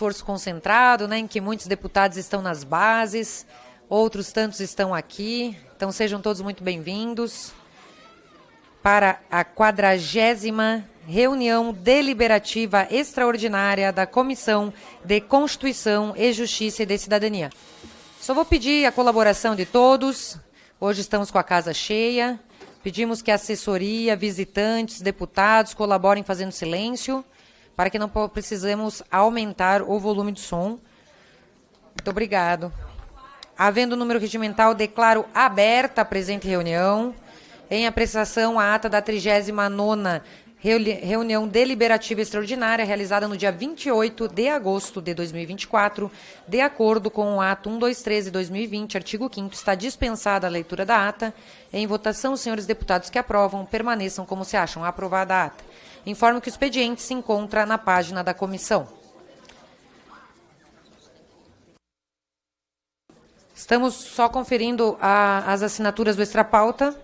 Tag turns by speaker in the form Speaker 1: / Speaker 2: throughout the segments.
Speaker 1: esforço concentrado, né, em que muitos deputados estão nas bases, outros tantos estão aqui. Então sejam todos muito bem-vindos para a 40ª reunião deliberativa extraordinária da Comissão de Constituição e Justiça e de Cidadania. Só vou pedir a colaboração de todos. Hoje estamos com a casa cheia. Pedimos que a assessoria, visitantes, deputados colaborem fazendo silêncio, para que não precisemos aumentar o volume do som. Muito obrigado. Havendo número regimental, declaro aberta a presente reunião. Em apreciação, a ata da 39ª reunião deliberativa extraordinária, realizada no dia 28 de agosto de 2024, de acordo com o ato 123 de 2020, artigo 5º, está dispensada a leitura da ata. Em votação, os senhores deputados que aprovam permaneçam como se acham. Aprovada a ata. Informo que o expediente se encontra na página da comissão. Estamos só conferindo as assinaturas do extrapauta.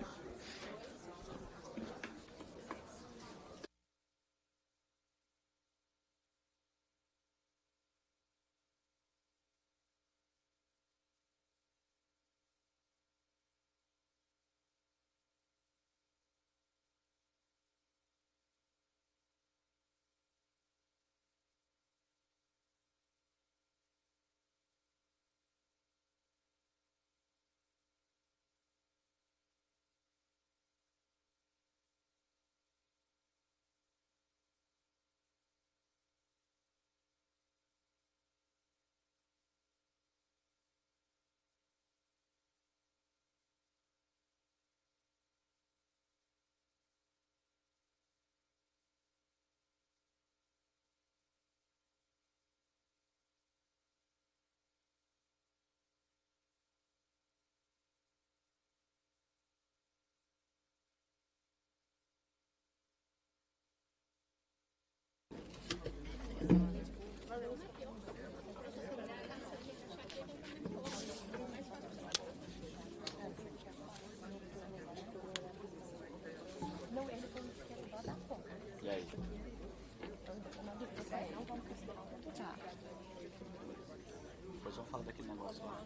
Speaker 2: Depois vamos falar daquele negócio lá.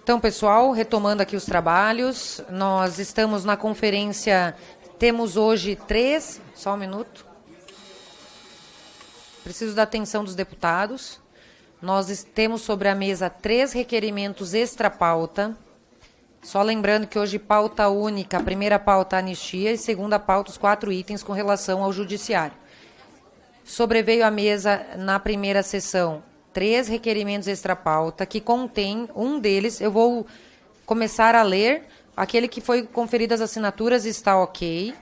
Speaker 1: Então, pessoal, retomando aqui os trabalhos, nós estamos na conferência Temos hoje três... Só um minuto. Preciso da atenção dos deputados. Nós temos sobre a mesa 3 requerimentos extra-pauta. Só lembrando que hoje pauta única, a primeira pauta a anistia e segunda pauta os 4 itens com relação ao judiciário. Sobreveio à mesa na primeira sessão 3 requerimentos extra-pauta, que contém um deles, eu vou começar a ler, aquele que foi conferido as assinaturas está ok,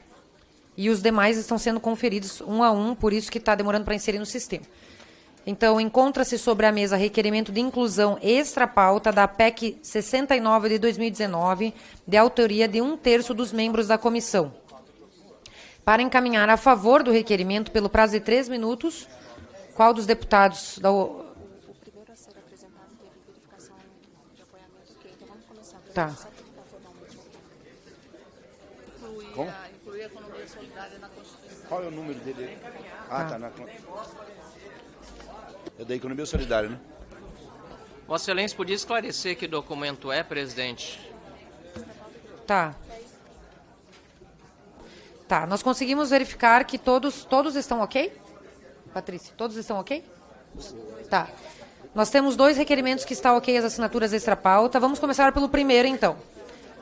Speaker 1: e os demais estão sendo conferidos um a um, por isso que está demorando para inserir no sistema. Então, encontra-se sobre a mesa requerimento de inclusão extra-pauta da PEC 69 de 2019, de autoria de 1/3 dos membros da comissão. Para encaminhar a favor do requerimento, pelo prazo de 3 minutos, qual dos deputados da... O
Speaker 3: primeiro a ser apresentado teve verificação de apoiamento, ok? Então vamos começar.
Speaker 1: Tá.
Speaker 4: Incluir a economia solidária na Constituição.
Speaker 5: Qual é o número dele? Tá na... É da economia solidária, né?
Speaker 2: Vossa Excelência, podia esclarecer que documento é, presidente?
Speaker 1: Tá. Tá, nós conseguimos verificar que todos estão ok? Patrícia, todos estão ok? Tá. Nós temos 2 requerimentos que estão ok, as assinaturas extra-pauta. Vamos começar pelo primeiro, então.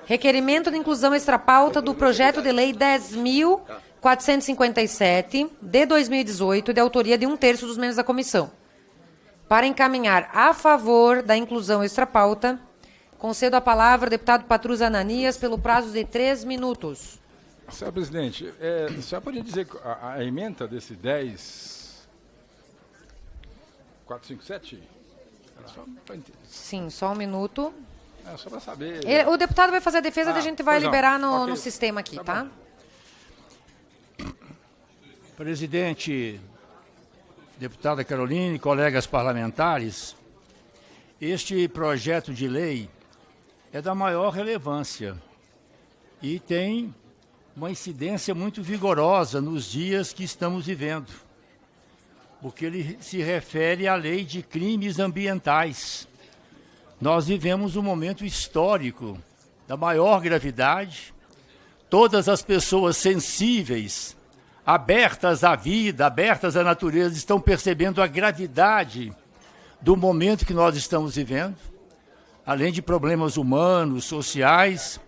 Speaker 1: Requerimento de inclusão extra-pauta do projeto de lei 10.457, de 2018, de autoria de 1/3 dos membros da comissão. Para encaminhar a favor da inclusão extra-pauta, concedo a palavra ao deputado Patrus Ananias pelo prazo de 3 minutos.
Speaker 6: Senhor presidente, a senhora podia dizer a emenda desse 10.457?
Speaker 1: Sim, só um minuto.
Speaker 6: Só para saber.
Speaker 1: O deputado vai fazer a defesa e a gente vai liberar
Speaker 6: Ok.
Speaker 1: no sistema aqui, tá?
Speaker 7: Presidente, deputada Caroline, colegas parlamentares, este projeto de lei é da maior relevância e tem uma incidência muito vigorosa nos dias que estamos vivendo, porque ele se refere à lei de crimes ambientais. Nós vivemos um momento histórico da maior gravidade. Todas as pessoas sensíveis, abertas à vida, abertas à natureza, estão percebendo a gravidade do momento que nós estamos vivendo. Além de problemas humanos, sociais,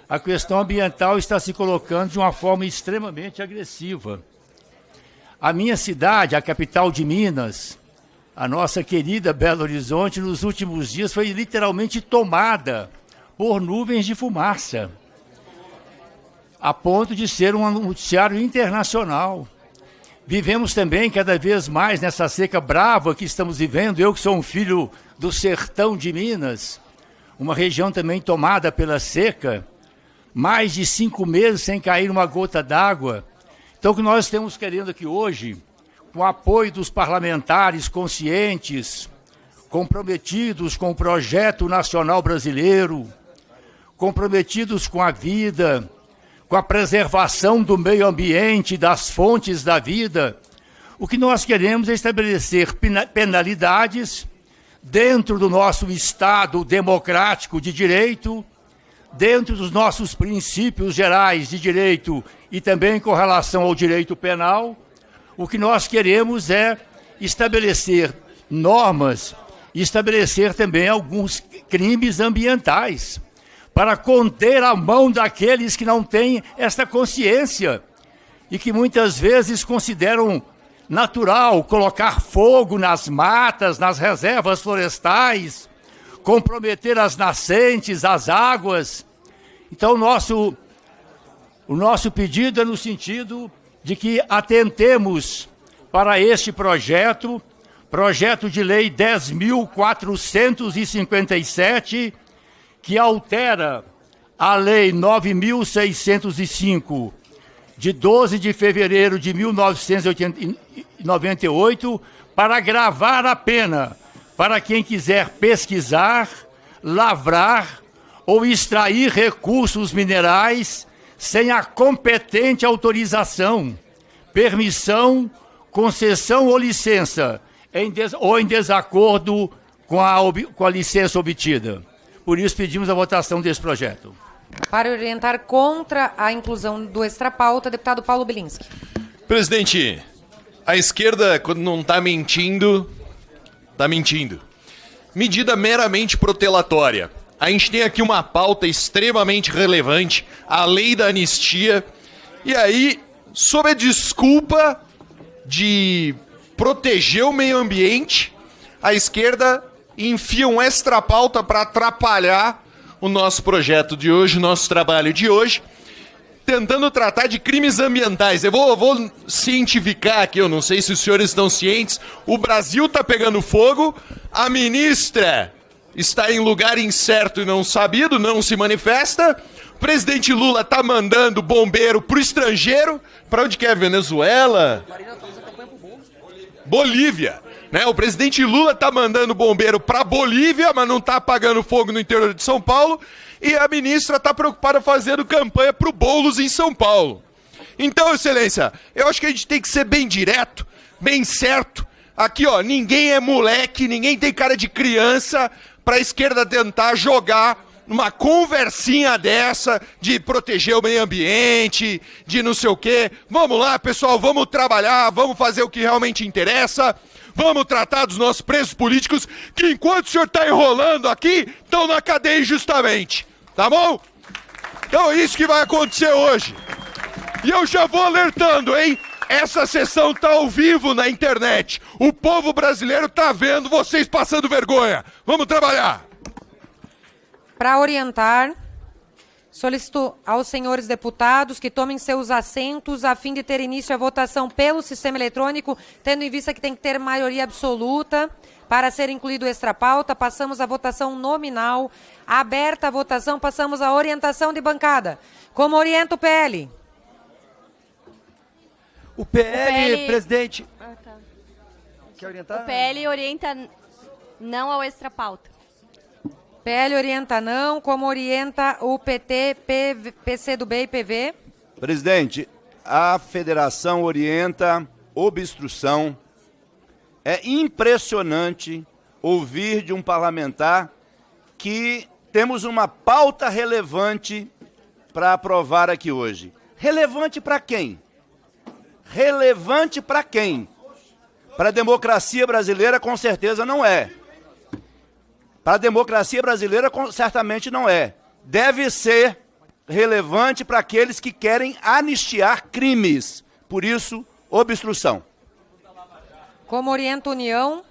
Speaker 7: a questão ambiental está se colocando de uma forma extremamente agressiva. A minha cidade, a capital de Minas, a nossa querida Belo Horizonte, nos últimos dias foi literalmente tomada por nuvens de fumaça, a ponto de ser um noticiário internacional. Vivemos também cada vez mais nessa seca brava que estamos vivendo. Eu que sou um filho do sertão de Minas, uma região também tomada pela seca, mais de 5 meses sem cair uma gota d'água. Então o que nós estamos querendo aqui hoje, com o apoio dos parlamentares conscientes, comprometidos com o projeto nacional brasileiro, comprometidos com a vida, com a preservação do meio ambiente, das fontes da vida, o que nós queremos é estabelecer penalidades dentro do nosso Estado democrático de direito, dentro dos nossos princípios gerais de direito e também com relação ao direito penal. O que nós queremos é estabelecer normas e estabelecer também alguns crimes ambientais para conter a mão daqueles que não têm esta consciência e que muitas vezes consideram natural colocar fogo nas matas, nas reservas florestais, comprometer as nascentes, as águas. Então, o nosso pedido é no sentido de que atentemos para este projeto de lei 10.457, que altera a lei 9.605, de 12 de fevereiro de 1998, para agravar a pena para quem quiser pesquisar, lavrar ou extrair recursos minerais sem a competente autorização, permissão, concessão ou licença, ou em desacordo com a licença obtida. Por isso pedimos a votação desse projeto.
Speaker 1: Para orientar contra a inclusão do extra-pauta, deputado Paulo Bilinski.
Speaker 8: Presidente, a esquerda, quando não está mentindo, está mentindo. Medida meramente protelatória. A gente tem aqui uma pauta extremamente relevante, a lei da anistia, e aí, sob a desculpa de proteger o meio ambiente, a esquerda enfia um extra-pauta para atrapalhar o nosso projeto de hoje, o nosso trabalho de hoje, tentando tratar de crimes ambientais. Eu vou cientificar aqui, eu não sei se os senhores estão cientes, o Brasil está pegando fogo, a ministra está em lugar incerto e não sabido, não se manifesta, o presidente Lula está mandando bombeiro para o estrangeiro, para onde que é? Venezuela? Bolívia. Né? O presidente Lula está mandando bombeiro para Bolívia, mas não está apagando fogo no interior de São Paulo, e a ministra está preocupada fazendo campanha para o Boulos em São Paulo. Então, excelência, eu acho que a gente tem que ser bem direto, bem certo. Aqui, ó, ninguém é moleque, ninguém tem cara de criança para a esquerda tentar jogar uma conversinha dessa de proteger o meio ambiente, de não sei o quê. Vamos lá, pessoal, vamos trabalhar, vamos fazer o que realmente interessa. Vamos tratar dos nossos presos políticos que, enquanto o senhor está enrolando aqui, estão na cadeia injustamente. Tá bom? Então é isso que vai acontecer hoje. E eu já vou alertando, hein? Essa sessão está ao vivo na internet. O povo brasileiro está vendo vocês passando vergonha. Vamos trabalhar.
Speaker 1: Para orientar, solicito aos senhores deputados que tomem seus assentos a fim de ter início a votação pelo sistema eletrônico, tendo em vista que tem que ter maioria absoluta para ser incluído o extra-pauta. Passamos à votação nominal. Aberta a votação, passamos à orientação de bancada. Como orienta o PL?
Speaker 9: O PL, presidente...
Speaker 3: Ah, tá.
Speaker 9: Quer orientar?
Speaker 3: O PL orienta não ao extra-pauta.
Speaker 1: PL orienta não, como orienta o PT, PCdoB e PV?
Speaker 5: Presidente, a federação orienta obstrução. É impressionante ouvir de um parlamentar que temos uma pauta relevante para aprovar aqui hoje. Relevante para quem? Relevante para quem? Para a democracia brasileira, com certeza não é. Para a democracia brasileira, certamente não é. Deve ser relevante para aqueles que querem anistiar crimes. Por isso, obstrução.
Speaker 1: Como orienta a União?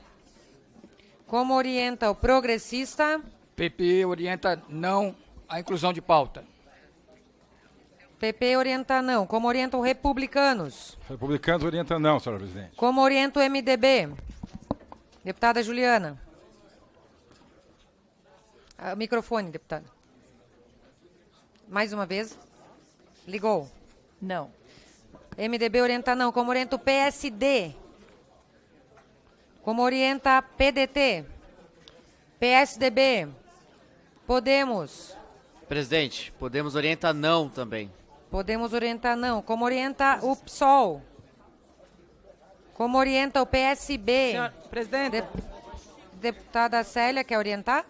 Speaker 1: Como orienta o Progressista?
Speaker 10: PP orienta não à inclusão de pauta.
Speaker 1: PP orienta não. Como orienta o Republicanos?
Speaker 6: Republicanos orientam não, senhora presidente.
Speaker 1: Como orienta o MDB? Deputada Juliana. Microfone, deputada. Mais uma vez. Ligou?
Speaker 4: Não.
Speaker 1: MDB orienta não. Como orienta o PSD? Como orienta a PDT? PSDB? Podemos?
Speaker 11: Presidente, Podemos orienta não também.
Speaker 1: Podemos orientar não. Como orienta o PSOL? Como orienta o PSB?
Speaker 4: Senhora presidente.
Speaker 1: Deputada Célia, quer orientar?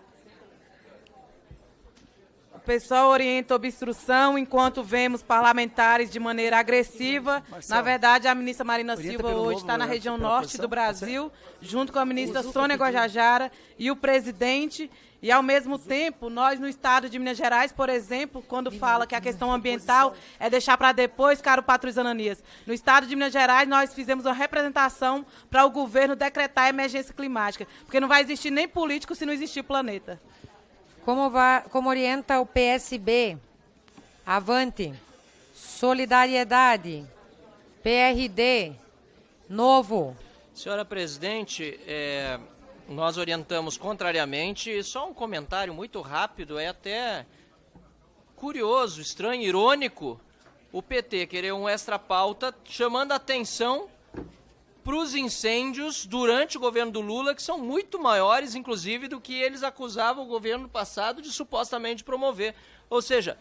Speaker 4: O pessoal orienta obstrução enquanto vemos parlamentares de maneira agressiva.
Speaker 9: Marcelo,
Speaker 4: Na verdade, a ministra Marina
Speaker 9: orienta
Speaker 4: Silva
Speaker 9: pelo
Speaker 4: hoje
Speaker 9: novo
Speaker 4: está na região
Speaker 9: pela
Speaker 4: norte
Speaker 9: posição,
Speaker 4: do Brasil, junto com a ministra
Speaker 9: Usa o
Speaker 4: Sônia
Speaker 9: capítulo.
Speaker 4: Guajajara e o presidente. E, ao mesmo tempo, nós no estado de Minas Gerais, por exemplo, quando fala que a questão ambiental é deixar para depois, caro Patrício Ananias. No estado de Minas Gerais, nós fizemos uma representação para o governo decretar a emergência climática, porque não vai existir nem político se não existir planeta.
Speaker 1: Como orienta o PSB? Avante. Solidariedade. PRD. Novo.
Speaker 2: Senhora presidente, nós orientamos contrariamente. Só um comentário muito rápido, é até curioso, estranho, irônico, o PT querer um extra-pauta chamando a atenção para os incêndios durante o governo do Lula, que são muito maiores, inclusive, do que eles acusavam o governo passado de supostamente promover. Ou seja,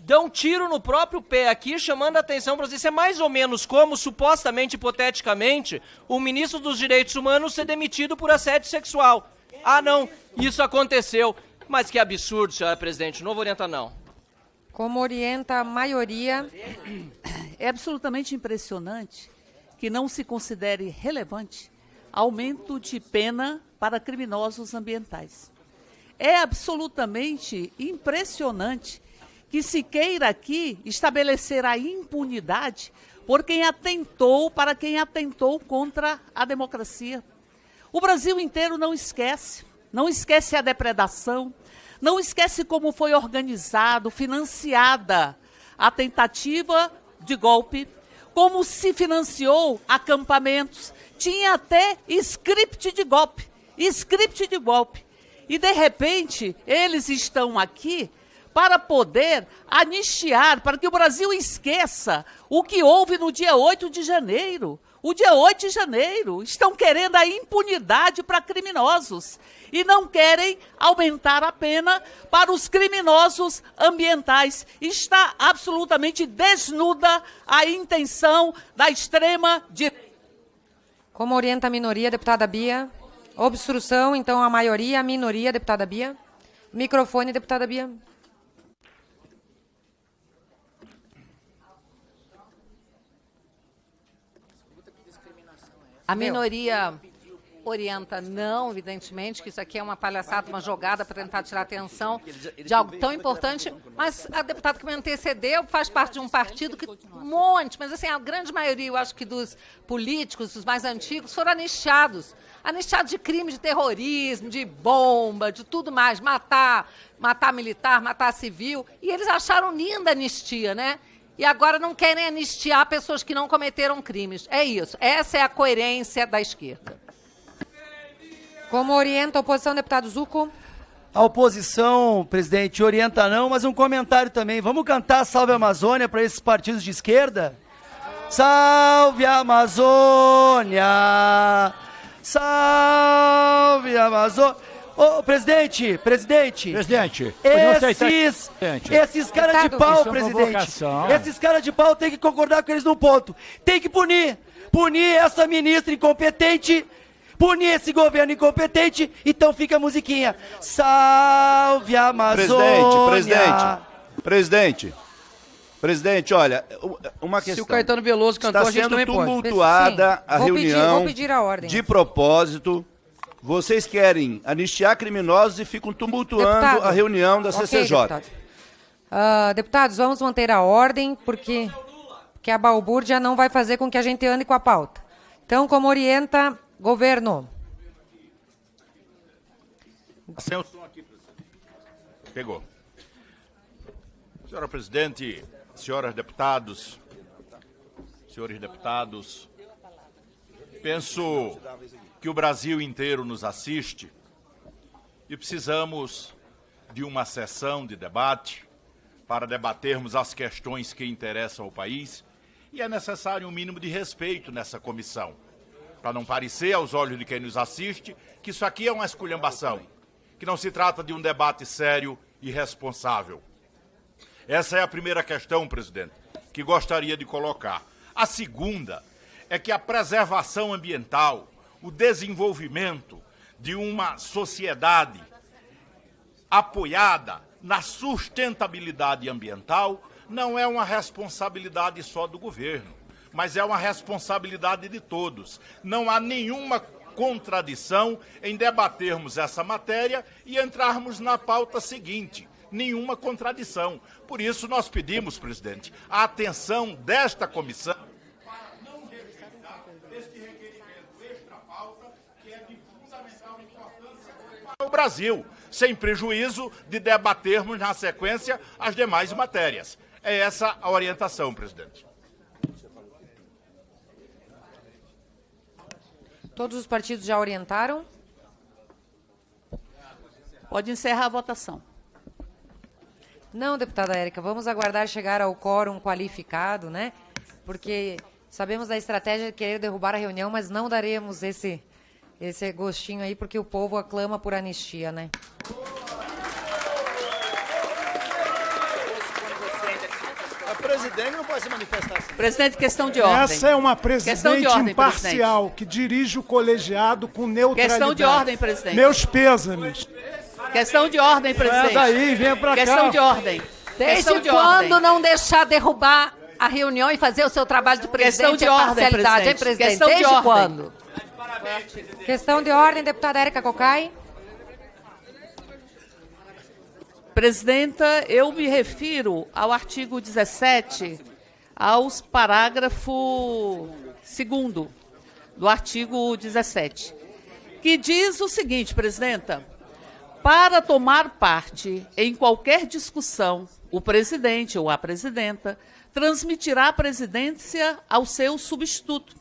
Speaker 2: dão um tiro no próprio pé aqui, chamando a atenção para isso. É mais ou menos como, supostamente, hipoteticamente, o ministro dos Direitos Humanos ser demitido por assédio sexual. Ah, não, isso aconteceu. Mas que absurdo, senhora presidente. Novo orienta não.
Speaker 1: Como orienta a maioria.
Speaker 12: É absolutamente impressionante que não se considere relevante aumento de pena para criminosos ambientais. É absolutamente impressionante que se queira aqui estabelecer a impunidade por quem atentou, para quem atentou contra a democracia. O Brasil inteiro não esquece a depredação, não esquece como foi organizado, financiada a tentativa de golpe, como se financiou acampamentos, tinha até script de golpe. E, de repente, eles estão aqui para poder anistiar, para que o Brasil esqueça o que houve no dia 8 de janeiro. O dia 8 de janeiro. Estão querendo a impunidade para criminosos e não querem aumentar a pena para os criminosos ambientais. Está absolutamente desnuda a intenção da extrema-direita.
Speaker 1: Como orienta a minoria, deputada Bia? Obstrução, então, a maioria, a minoria, deputada Bia? Microfone, deputada Bia.
Speaker 13: A minoria orienta não, evidentemente, que isso aqui é uma palhaçada, uma jogada para tentar tirar atenção de algo tão importante, mas a deputada que me antecedeu faz parte de um partido que mas assim, a grande maioria, eu acho que dos políticos, dos mais antigos, foram anistiados de crime de terrorismo, de bomba, de tudo mais, matar militar, matar civil, e eles acharam linda a anistia, né? E agora não querem anistiar pessoas que não cometeram crimes. É isso. Essa é a coerência da esquerda.
Speaker 1: Como orienta a oposição, deputado Zucco?
Speaker 9: A oposição, presidente, orienta não, mas um comentário também. Vamos cantar Salve Amazônia para esses partidos de esquerda? Salve Amazônia! Salve Amazônia! Ô, presidente! Esses caras de pau, presidente, esses caras de pau tem que concordar com eles num ponto. Tem que punir essa ministra incompetente, punir esse governo incompetente, então fica a musiquinha. Salve Amazônia!
Speaker 5: Presidente, olha, uma questão.
Speaker 10: Se o Caetano Veloso cantou, a gente também pode.
Speaker 5: Está sendo tumultuada a reunião
Speaker 1: vou pedir a ordem.
Speaker 5: De propósito. Vocês querem anistiar criminosos e ficam tumultuando a reunião da CCJ.
Speaker 1: Deputados, vamos manter a ordem, porque a balbúrdia não vai fazer com que a gente ande com a pauta. Então, como orienta, governo.
Speaker 14: Sem o som aqui, presidente. Pegou. Senhora presidente, senhores deputados, penso que o Brasil inteiro nos assiste e precisamos de uma sessão de debate para debatermos as questões que interessam ao país e é necessário um mínimo de respeito nessa comissão, para não parecer aos olhos de quem nos assiste que isso aqui é uma esculhambação, que não se trata de um debate sério e responsável. Essa é a primeira questão, presidente, que gostaria de colocar. A segunda é que a preservação ambiental, o desenvolvimento de uma sociedade apoiada na sustentabilidade ambiental não é uma responsabilidade só do governo, mas é uma responsabilidade de todos. Não há nenhuma contradição em debatermos essa matéria e entrarmos na pauta seguinte. Nenhuma contradição. Por isso nós pedimos, presidente, a atenção desta comissão para não rejeitar este requerimento extra-pauta que é de fundamental importância para o Brasil, sem prejuízo de debatermos na sequência as demais matérias. É essa a orientação, presidente.
Speaker 1: Todos os partidos já orientaram?
Speaker 12: Pode encerrar a votação.
Speaker 1: Não, deputada Érica, vamos aguardar chegar ao quórum qualificado, né? Porque sabemos da estratégia de querer derrubar a reunião, mas não daremos esse gostinho aí, porque o povo aclama por anistia, né?
Speaker 15: A presidente não pode se manifestar assim.
Speaker 12: Presidente, questão de ordem.
Speaker 16: Essa é uma presidente imparcial, que dirige o colegiado com neutralidade.
Speaker 12: Questão de ordem, presidente.
Speaker 16: Meus pêsames.
Speaker 12: Questão de ordem, presidente.
Speaker 16: Daí, venha pra cá.
Speaker 12: Questão de ordem.
Speaker 13: Desde quando não deixar derrubar a reunião e fazer o seu trabalho de presidente? Parcialidade, hein, presidente? Desde quando?
Speaker 1: Questão de ordem, deputada Érica Cocai.
Speaker 12: Presidenta, eu me refiro ao artigo 17, aos parágrafo 2º do artigo 17, que diz o seguinte, presidenta: para tomar parte em qualquer discussão, o presidente ou a presidenta transmitirá a presidência ao seu substituto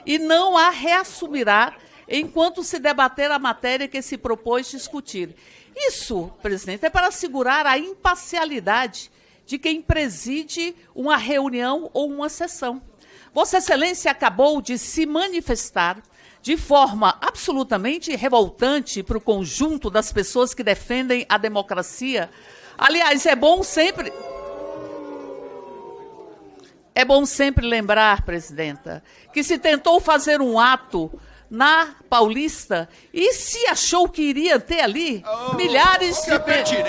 Speaker 12: e não a reassumirá enquanto se debater a matéria que se propôs discutir. Isso, presidente, é para assegurar a imparcialidade de quem preside uma reunião ou uma sessão. Vossa Excelência acabou de se manifestar de forma absolutamente revoltante para o conjunto das pessoas que defendem a democracia. Aliás, é bom sempre lembrar, presidenta, que se tentou fazer um ato na Paulista e se achou que iria ter ali milhares de pessoas.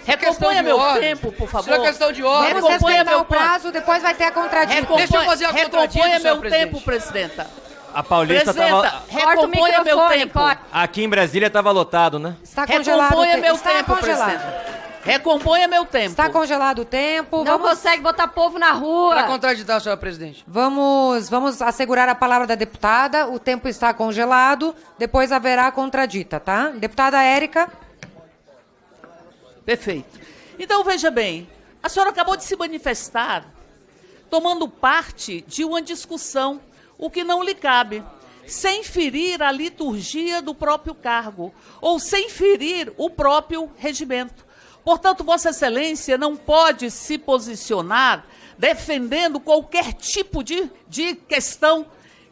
Speaker 12: Recomponha meu tempo, por favor.
Speaker 1: Isso é questão de ordem. Recomponha meu prazo, depois vai ter a contradição.
Speaker 12: Deixa eu fazer a contradição, recomponha meu tempo, presidenta.
Speaker 17: A Paulista estava...
Speaker 12: Recomponha meu tempo.
Speaker 17: Aqui em Brasília estava lotado, né?
Speaker 1: Está congelado o tempo.
Speaker 12: Recomponha meu tempo, presidenta. Recomponha meu tempo.
Speaker 1: Está congelado o tempo.
Speaker 13: Não consegue botar povo na rua.
Speaker 10: Para contraditar, senhora presidente.
Speaker 1: Vamos assegurar a palavra da deputada. O tempo está congelado. Depois haverá contradita, tá? Deputada Érica.
Speaker 12: Perfeito. Então, veja bem, a senhora acabou de se manifestar tomando parte de uma discussão, o que não lhe cabe, sem ferir a liturgia do próprio cargo, ou sem ferir o próprio regimento. Portanto, Vossa Excelência não pode se posicionar defendendo qualquer tipo de questão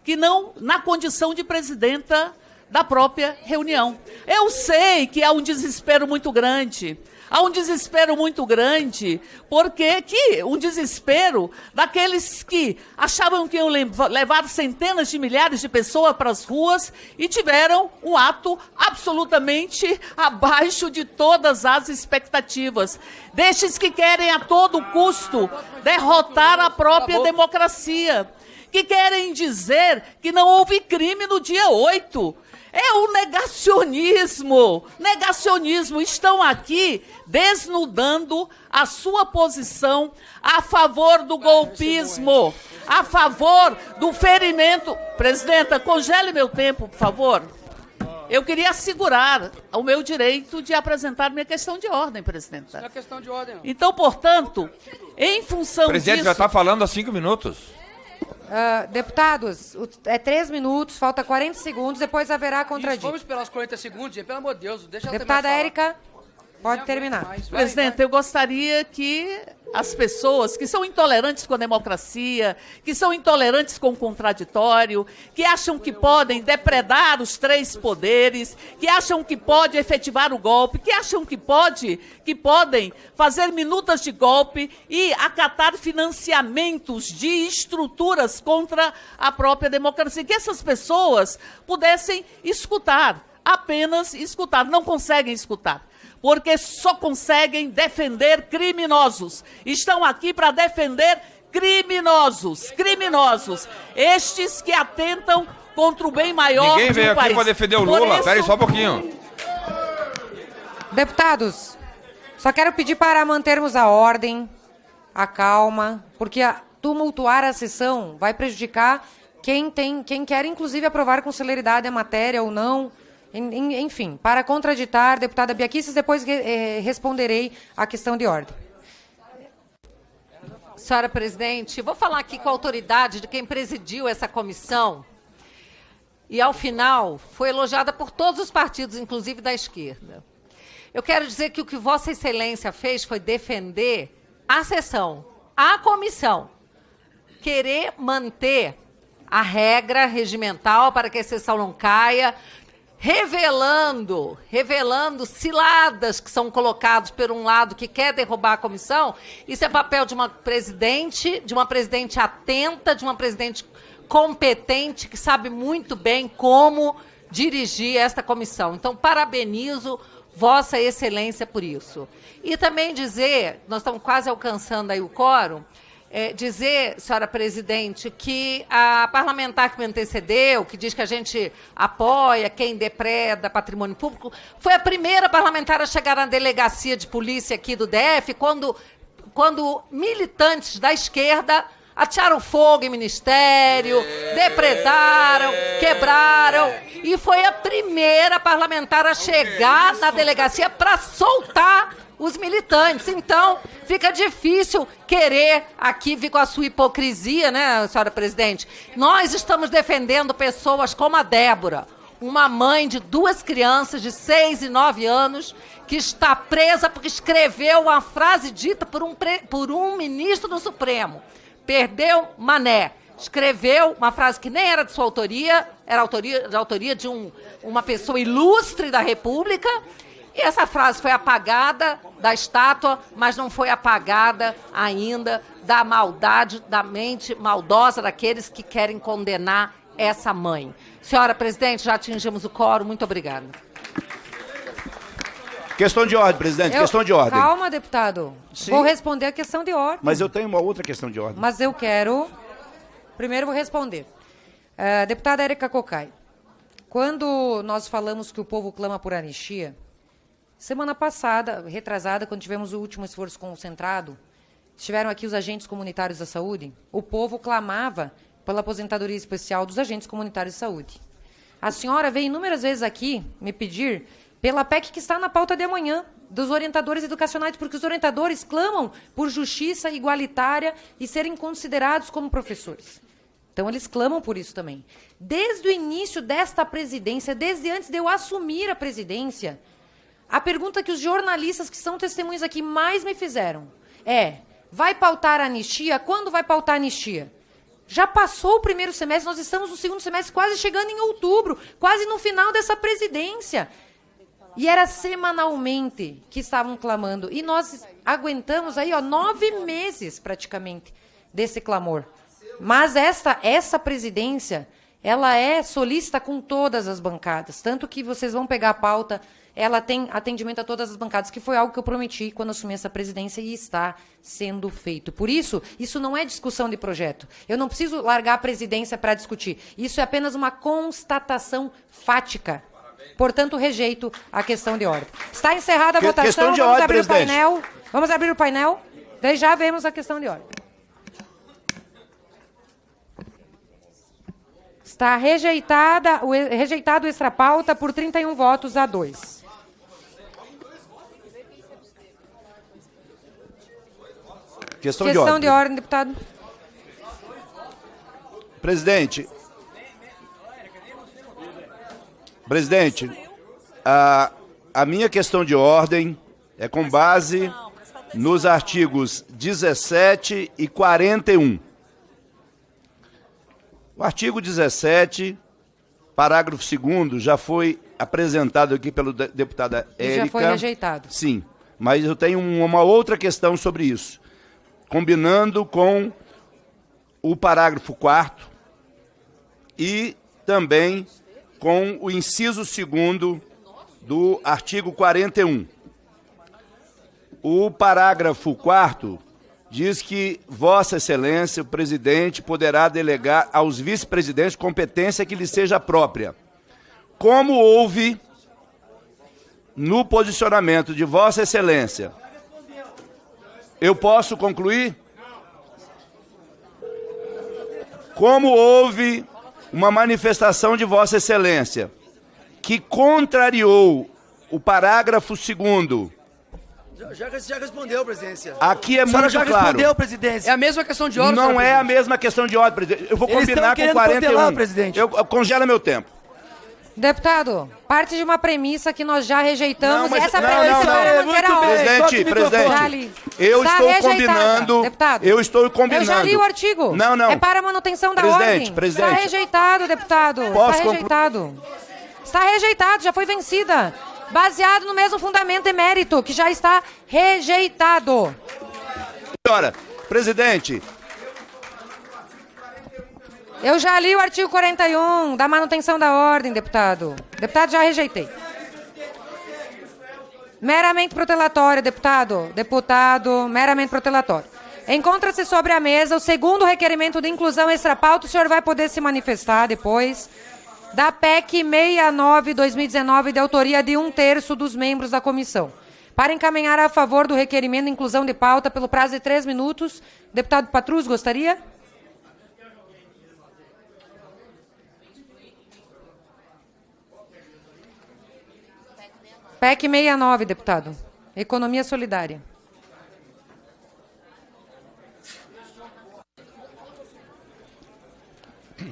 Speaker 12: que não na condição de presidenta da própria reunião. Eu sei que há um desespero muito grande. Há um desespero muito grande, porque um desespero daqueles que achavam que iam levar centenas de milhares de pessoas para as ruas e tiveram um ato absolutamente abaixo de todas as expectativas. Destes que querem a todo custo derrotar a própria democracia, que querem dizer que não houve crime no dia 8. É o negacionismo. Negacionismo. Estão aqui desnudando a sua posição a favor do golpismo, a favor do ferimento. Presidenta, congele meu tempo, por favor. Eu queria assegurar o meu direito de apresentar minha questão de ordem, presidenta.
Speaker 10: Isso não é questão de ordem.
Speaker 12: Então, portanto, em função
Speaker 8: presidente,
Speaker 12: disso...
Speaker 8: já está falando há 5 minutos.
Speaker 1: Deputados, é 3 minutos, falta 40 segundos, depois haverá contradito.
Speaker 10: Vamos esperar os 40 segundos, pelo amor de Deus, deixa ela
Speaker 1: Deputada Érica, pode terminar.
Speaker 12: Presidente, eu gostaria que as pessoas que são intolerantes com a democracia, que são intolerantes com o contraditório, que acham que podem depredar os 3 poderes, que acham que pode efetivar o golpe, que acham que podem fazer minutas de golpe e acatar financiamentos de estruturas contra a própria democracia, que essas pessoas pudessem escutar, apenas escutar, não conseguem escutar. Porque só conseguem defender criminosos. Estão aqui para defender criminosos. Criminosos. Estes que atentam contra o bem maior do país.
Speaker 8: Ninguém veio aqui para defender o Lula. Espera aí só um pouquinho.
Speaker 1: Deputados, só quero pedir para mantermos a ordem, a calma, porque tumultuar a sessão vai prejudicar quem quer, inclusive, aprovar com celeridade a matéria ou não. Enfim, para contraditar, deputada Bia Kicis, depois responderei à questão de ordem.
Speaker 13: Senhora presidente, vou falar aqui com a autoridade de quem presidiu essa comissão e, ao final, foi elogiada por todos os partidos, inclusive da esquerda. Eu quero dizer que o que Vossa Excelência fez foi defender a sessão, a comissão, querer manter a regra regimental para que a sessão não caia, revelando ciladas que são colocadas por um lado que quer derrubar a comissão. Isso é papel de uma presidente atenta, de uma presidente competente, que sabe muito bem como dirigir esta comissão. Então, parabenizo Vossa Excelência por isso. E também dizer, nós estamos quase alcançando aí o quórum, dizer, senhora presidente, que a parlamentar que me antecedeu, que diz que a gente apoia quem depreda patrimônio público, foi a primeira parlamentar a chegar na delegacia de polícia aqui do DF, quando militantes da esquerda atiraram fogo em ministério, depredaram, quebraram, e foi a primeira parlamentar a chegar na delegacia para soltar os militantes. Então, fica difícil querer aqui vir com a sua hipocrisia, né, senhora presidente? Nós estamos defendendo pessoas como a Débora, uma mãe de 2 crianças de 6 e 9 anos, que está presa porque escreveu uma frase dita por um ministro do Supremo. Perdeu Mané. Escreveu uma frase que nem era de sua autoria, era autoria de uma pessoa ilustre da República, e essa frase foi apagada da estátua, mas não foi apagada ainda da maldade, da mente maldosa daqueles que querem condenar essa mãe. Senhora presidente, já atingimos o quórum. Muito obrigada.
Speaker 5: Questão de ordem, presidente, questão de ordem.
Speaker 1: Calma, deputado.
Speaker 5: Sim.
Speaker 1: Vou responder a questão de ordem.
Speaker 5: Mas eu tenho uma outra questão de ordem.
Speaker 1: Mas eu quero... Primeiro vou responder. Deputada Érica Cocai, quando nós falamos que o povo clama por anistia, semana passada, retrasada, quando tivemos o último esforço concentrado, estiveram aqui os agentes comunitários da saúde, o povo clamava pela aposentadoria especial dos agentes comunitários de saúde. A senhora veio inúmeras vezes aqui me pedir pela PEC que está na pauta de amanhã, dos orientadores educacionais, porque os orientadores clamam por justiça igualitária e serem considerados como professores. Então, eles clamam por isso também. Desde o início desta presidência, desde antes de eu assumir a presidência, a pergunta que os jornalistas que são testemunhas aqui mais me fizeram vai pautar a anistia? Quando vai pautar a anistia? Já passou o primeiro semestre, nós estamos no segundo semestre, quase chegando em outubro, quase no final dessa presidência. E era semanalmente que estavam clamando. E nós aguentamos aí 9 meses, praticamente, desse clamor. Mas essa presidência, ela é solícita com todas as bancadas. Tanto que vocês vão pegar a pauta, ela tem atendimento a todas as bancadas, que foi algo que eu prometi quando assumi essa presidência e está sendo feito. Por isso, isso não é discussão de projeto. Eu não preciso largar a presidência para discutir. Isso é apenas uma constatação fática. Portanto, rejeito a questão de ordem. Está encerrada a votação.
Speaker 5: Questão de ordem, presidente.
Speaker 1: Vamos abrir o painel. Daí já vemos a questão de ordem. Está rejeitado o extrapauta por 31 votos a 2.
Speaker 5: Questão
Speaker 1: de ordem, deputado.
Speaker 5: Presidente, a minha questão de ordem é com base nos artigos 17 e 41. O artigo 17, parágrafo 2º, já foi apresentado aqui pela deputada Érica.
Speaker 1: Já foi rejeitado.
Speaker 5: Sim, mas eu tenho uma outra questão sobre isso, combinando com o parágrafo 4º e também com o inciso 2º do artigo 41. O parágrafo 4º diz que Vossa Excelência, o presidente, poderá delegar aos vice-presidentes competência que lhe seja própria. Como houve no posicionamento de Vossa Excelência. Eu posso concluir? Como houve uma manifestação de Vossa Excelência que contrariou o parágrafo 2º.
Speaker 9: Já respondeu, presidência.
Speaker 5: Aqui é muito claro.
Speaker 9: Já respondeu, presidência.
Speaker 10: É a mesma questão de ordem.
Speaker 5: Não é a mesma questão de ordem, presidente. Eu vou combinar com 41.
Speaker 9: Presidente.
Speaker 5: Congela meu tempo.
Speaker 1: Deputado, parte de uma premissa que nós já rejeitamos.
Speaker 5: Não, mas,
Speaker 1: essa premissa para manter a ordem.
Speaker 5: Presidente, eu estou combinando.
Speaker 1: Deputado,
Speaker 5: eu estou combinando.
Speaker 1: Eu já li o artigo.
Speaker 5: Não.
Speaker 1: É para a manutenção da ordem.
Speaker 5: Presidente.
Speaker 1: Está rejeitado, deputado. Está rejeitado. Está rejeitado, já foi vencida. Baseado no mesmo fundamento de mérito, que já está rejeitado.
Speaker 5: Senhora, presidente.
Speaker 1: Eu já li o artigo 41 da manutenção da ordem, deputado. Deputado, já rejeitei. Meramente protelatório, deputado. Deputado, meramente protelatório. Encontra-se sobre a mesa o segundo requerimento de inclusão extra-pauta. O senhor vai poder se manifestar depois. Da PEC 69/2019, de autoria de 1/3 dos membros da comissão. Para encaminhar a favor do requerimento de inclusão de pauta pelo prazo de 3 minutos, deputado Patrus, gostaria? PEC 69, deputado. Economia solidária.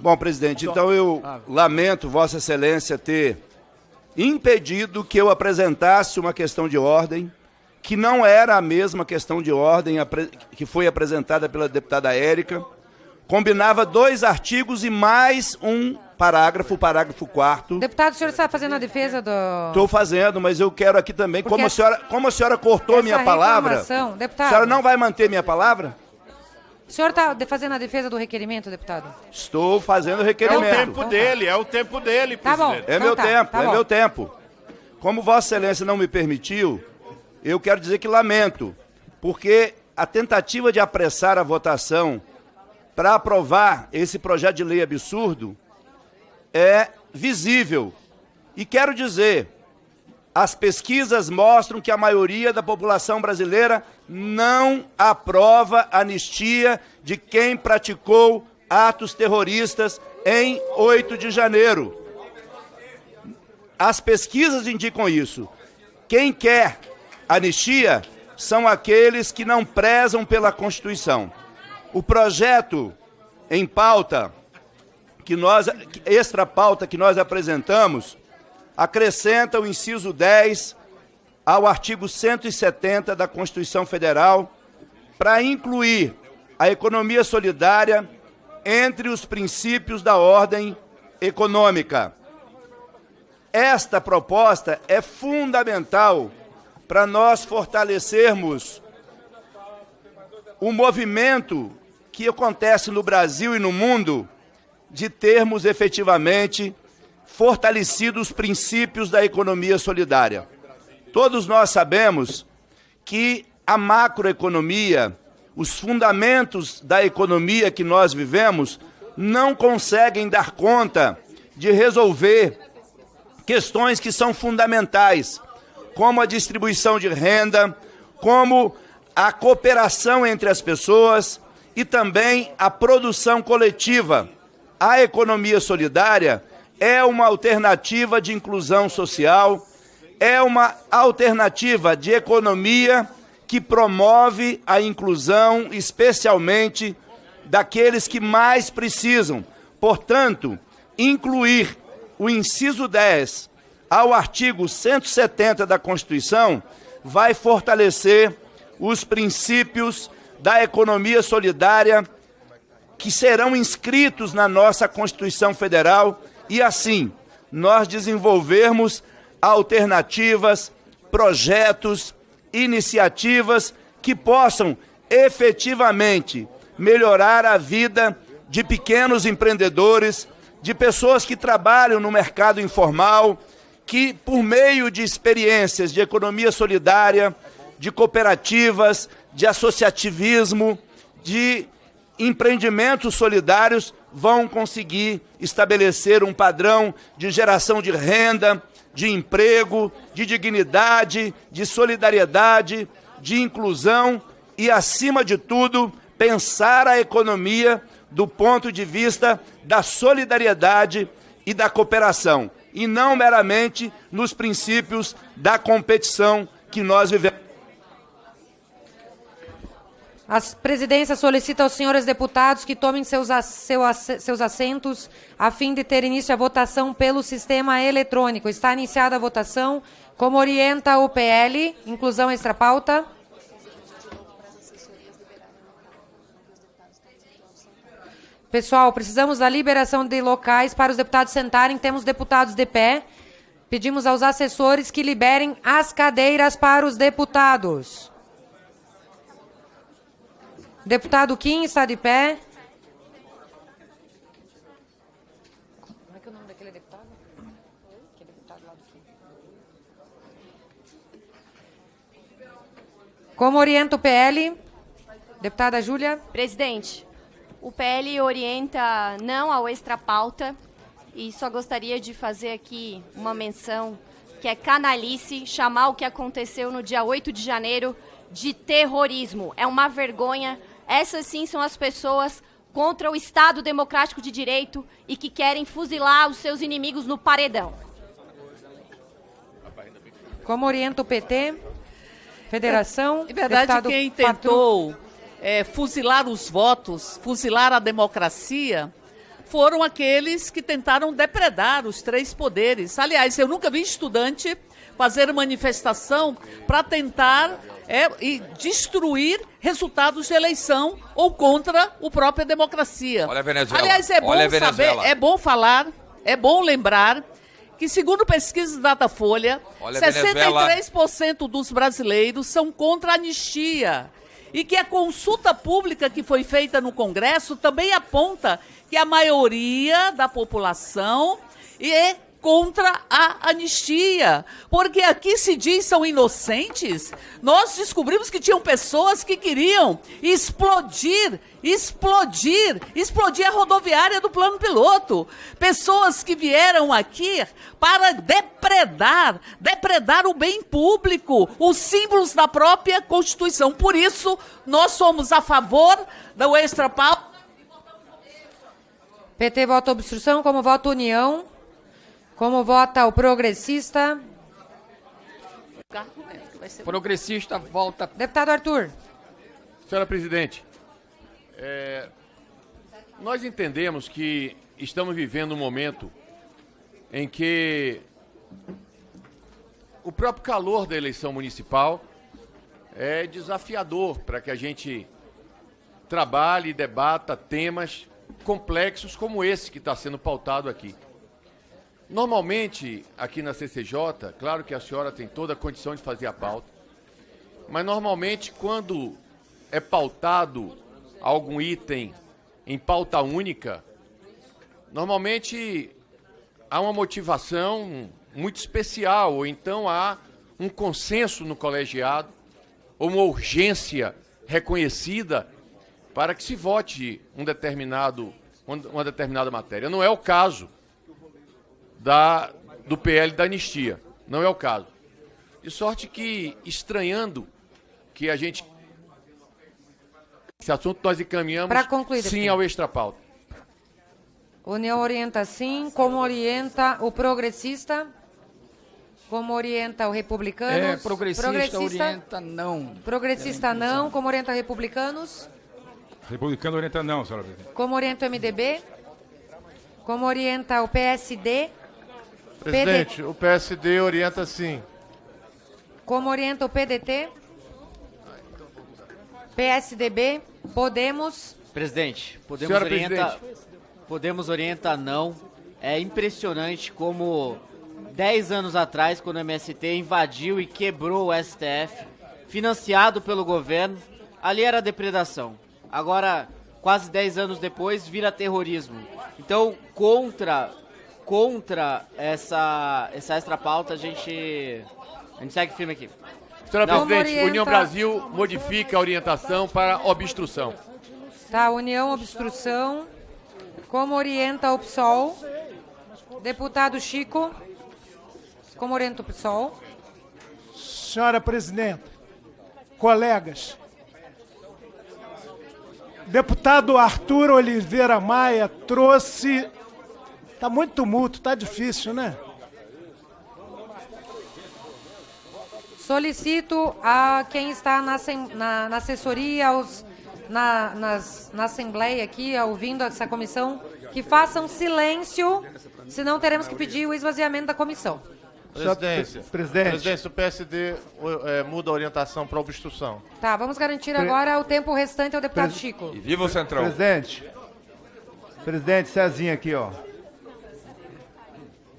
Speaker 5: Bom, presidente, então eu lamento Vossa Excelência ter impedido que eu apresentasse uma questão de ordem, que não era a mesma questão de ordem que foi apresentada pela deputada Érica, combinava 2 artigos e mais um parágrafo, o parágrafo 4º.
Speaker 1: Deputado, o senhor está fazendo a defesa do...
Speaker 5: Estou fazendo, mas eu quero aqui também, como a senhora cortou minha palavra,
Speaker 1: deputado,
Speaker 5: a senhora não vai manter minha palavra?
Speaker 1: O senhor está fazendo a defesa do requerimento, deputado?
Speaker 5: Estou fazendo o requerimento.
Speaker 14: É o tempo dele, é o tempo dele,
Speaker 1: Tá bom.
Speaker 14: presidente.
Speaker 5: É meu tempo, é meu tempo. Como Vossa Excelência não me permitiu, eu quero dizer que lamento, porque a tentativa de apressar a votação para aprovar esse projeto de lei absurdo é visível. E quero dizer, as pesquisas mostram que a maioria da população brasileira não aprova a anistia de quem praticou atos terroristas em 8 de janeiro. As pesquisas indicam isso. Quem quer anistia são aqueles que não prezam pela Constituição. O projeto em pauta, extra pauta que nós apresentamos, acrescenta o inciso 10 ao artigo 170 da Constituição Federal para incluir a economia solidária entre os princípios da ordem econômica. Esta proposta é fundamental para nós fortalecermos o movimento que acontece no Brasil e no mundo de termos efetivamente fortalecido os princípios da economia solidária. Todos nós sabemos que a macroeconomia, os fundamentos da economia que nós vivemos, não conseguem dar conta de resolver questões que são fundamentais, como a distribuição de renda, como a cooperação entre as pessoas e também a produção coletiva. A economia solidária é uma alternativa de inclusão social, é uma alternativa de economia que promove a inclusão, especialmente daqueles que mais precisam. Portanto, incluir o inciso 10 ao artigo 170 da Constituição vai fortalecer os princípios da economia solidária que serão inscritos na nossa Constituição Federal e, assim, nós desenvolvermos alternativas, projetos, iniciativas que possam efetivamente melhorar a vida de pequenos empreendedores, de pessoas que trabalham no mercado informal, que por meio de experiências de economia solidária, de cooperativas, de associativismo, de empreendimentos solidários, vão conseguir estabelecer um padrão de geração de renda, de emprego, de dignidade, de solidariedade, de inclusão e, acima de tudo, pensar a economia do ponto de vista da solidariedade e da cooperação, e não meramente nos princípios da competição que nós vivemos.
Speaker 1: A presidência solicita aos senhores deputados que tomem seus assentos a fim de ter início a votação pelo sistema eletrônico. Está iniciada a votação. Como orienta o PL, inclusão extra-pauta. Pessoal, precisamos da liberação de locais para os deputados sentarem. Temos deputados de pé. Pedimos aos assessores que liberem as cadeiras para os deputados. Deputado Kim está de pé. Como é que é o nome daquele deputado? Que deputado lá do Kim? Como orienta o PL? Deputada Júlia.
Speaker 18: Presidente, o PL orienta não ao extrapauta e só gostaria de fazer aqui uma menção que é canalice chamar o que aconteceu no dia 8 de janeiro de terrorismo. É uma vergonha. Essas sim são as pessoas contra o Estado Democrático de Direito e que querem fuzilar os seus inimigos no paredão.
Speaker 1: Como orienta o PT? Federação.
Speaker 12: É verdade, quem tentou fuzilar os votos, fuzilar a democracia, foram aqueles que tentaram depredar os três poderes. Aliás, eu nunca vi estudante fazer manifestação para tentar destruir resultados de eleição ou contra a própria democracia.
Speaker 8: Olha a Venezuela.
Speaker 12: Aliás, é bom saber, é bom falar, é bom lembrar que, segundo pesquisas da Datafolha, 63% dos brasileiros são contra a anistia. E que a consulta pública que foi feita no Congresso também aponta que a maioria da população é contra a anistia. Porque aqui se diz são inocentes. Nós descobrimos que tinham pessoas que queriam explodir a rodoviária do plano piloto. Pessoas que vieram aqui para depredar o bem público, os símbolos da própria Constituição. Por isso, nós somos a favor do extrapauta.
Speaker 1: PT vota obstrução. Como vota União? Como vota o progressista?
Speaker 10: Progressista volta.
Speaker 1: Deputado Arthur.
Speaker 19: Senhora presidente, nós entendemos que estamos vivendo um momento em que o próprio calor da eleição municipal é desafiador para que a gente trabalhe e debata temas complexos como esse que está sendo pautado aqui. Normalmente, aqui na CCJ, claro que a senhora tem toda a condição de fazer a pauta, mas normalmente quando é pautado algum item em pauta única, normalmente há uma motivação muito especial, ou então há um consenso no colegiado, ou uma urgência reconhecida para que se vote uma determinada matéria. Não é o caso do PL da anistia. Não é o caso. De sorte que, estranhando que a gente... Esse assunto nós encaminhamos sim ao extrapauta.
Speaker 1: União orienta sim. Como orienta o progressista? Como orienta o republicanos?
Speaker 10: Progressista orienta não.
Speaker 1: Progressista não. Como orienta republicanos?
Speaker 6: Republicano orienta não, senhora presidente.
Speaker 1: Como orienta o MDB? Como orienta o PSD?
Speaker 20: Presidente, o PSD orienta sim.
Speaker 1: Como orienta o PDT? PSDB? Podemos?
Speaker 11: Presidente, Podemos orienta não. É impressionante como 10 anos atrás, quando o MST invadiu e quebrou o STF, financiado pelo governo, ali era depredação. Agora, quase 10 anos depois, vira terrorismo. Então, contra essa extrapauta, a gente segue firme aqui.
Speaker 19: Senhora presidente, União Brasil modifica a orientação para obstrução.
Speaker 1: Tá, União, obstrução. Como orienta o PSOL? Deputado Chico. Como orienta o PSOL?
Speaker 16: Senhora presidenta, colegas, deputado Arthur Oliveira Maia trouxe... Está muito tumulto, está difícil, né?
Speaker 1: Solicito a quem está na assessoria, na Assembleia aqui, ouvindo essa comissão, que façam silêncio, senão teremos que pedir o esvaziamento da comissão.
Speaker 20: Presidente, o PSD muda a orientação para obstrução.
Speaker 1: Tá, vamos garantir agora o tempo restante ao deputado Chico.
Speaker 8: E viva o Centrão.
Speaker 21: Presidente, Cezinha aqui, ó.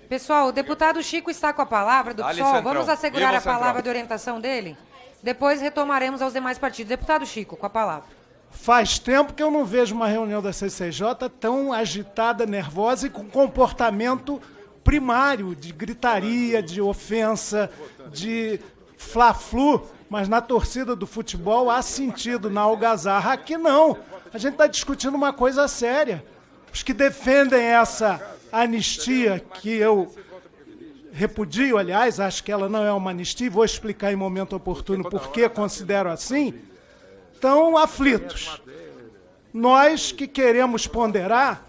Speaker 1: Pessoal, o deputado Chico está com a palavra do PSOL. Vamos assegurar a palavra de orientação dele? Depois retomaremos aos demais partidos. Deputado Chico, com a palavra.
Speaker 16: Faz tempo que eu não vejo uma reunião da CCJ tão agitada, nervosa e com comportamento primário de gritaria, de ofensa, de Fla-Flu, mas na torcida do futebol há sentido, na algazarra. Aqui não. A gente está discutindo uma coisa séria. Os que defendem essa anistia, que eu repudio, aliás, acho que ela não é uma anistia, vou explicar em momento oportuno por que considero assim, estão aflitos. Nós que queremos ponderar,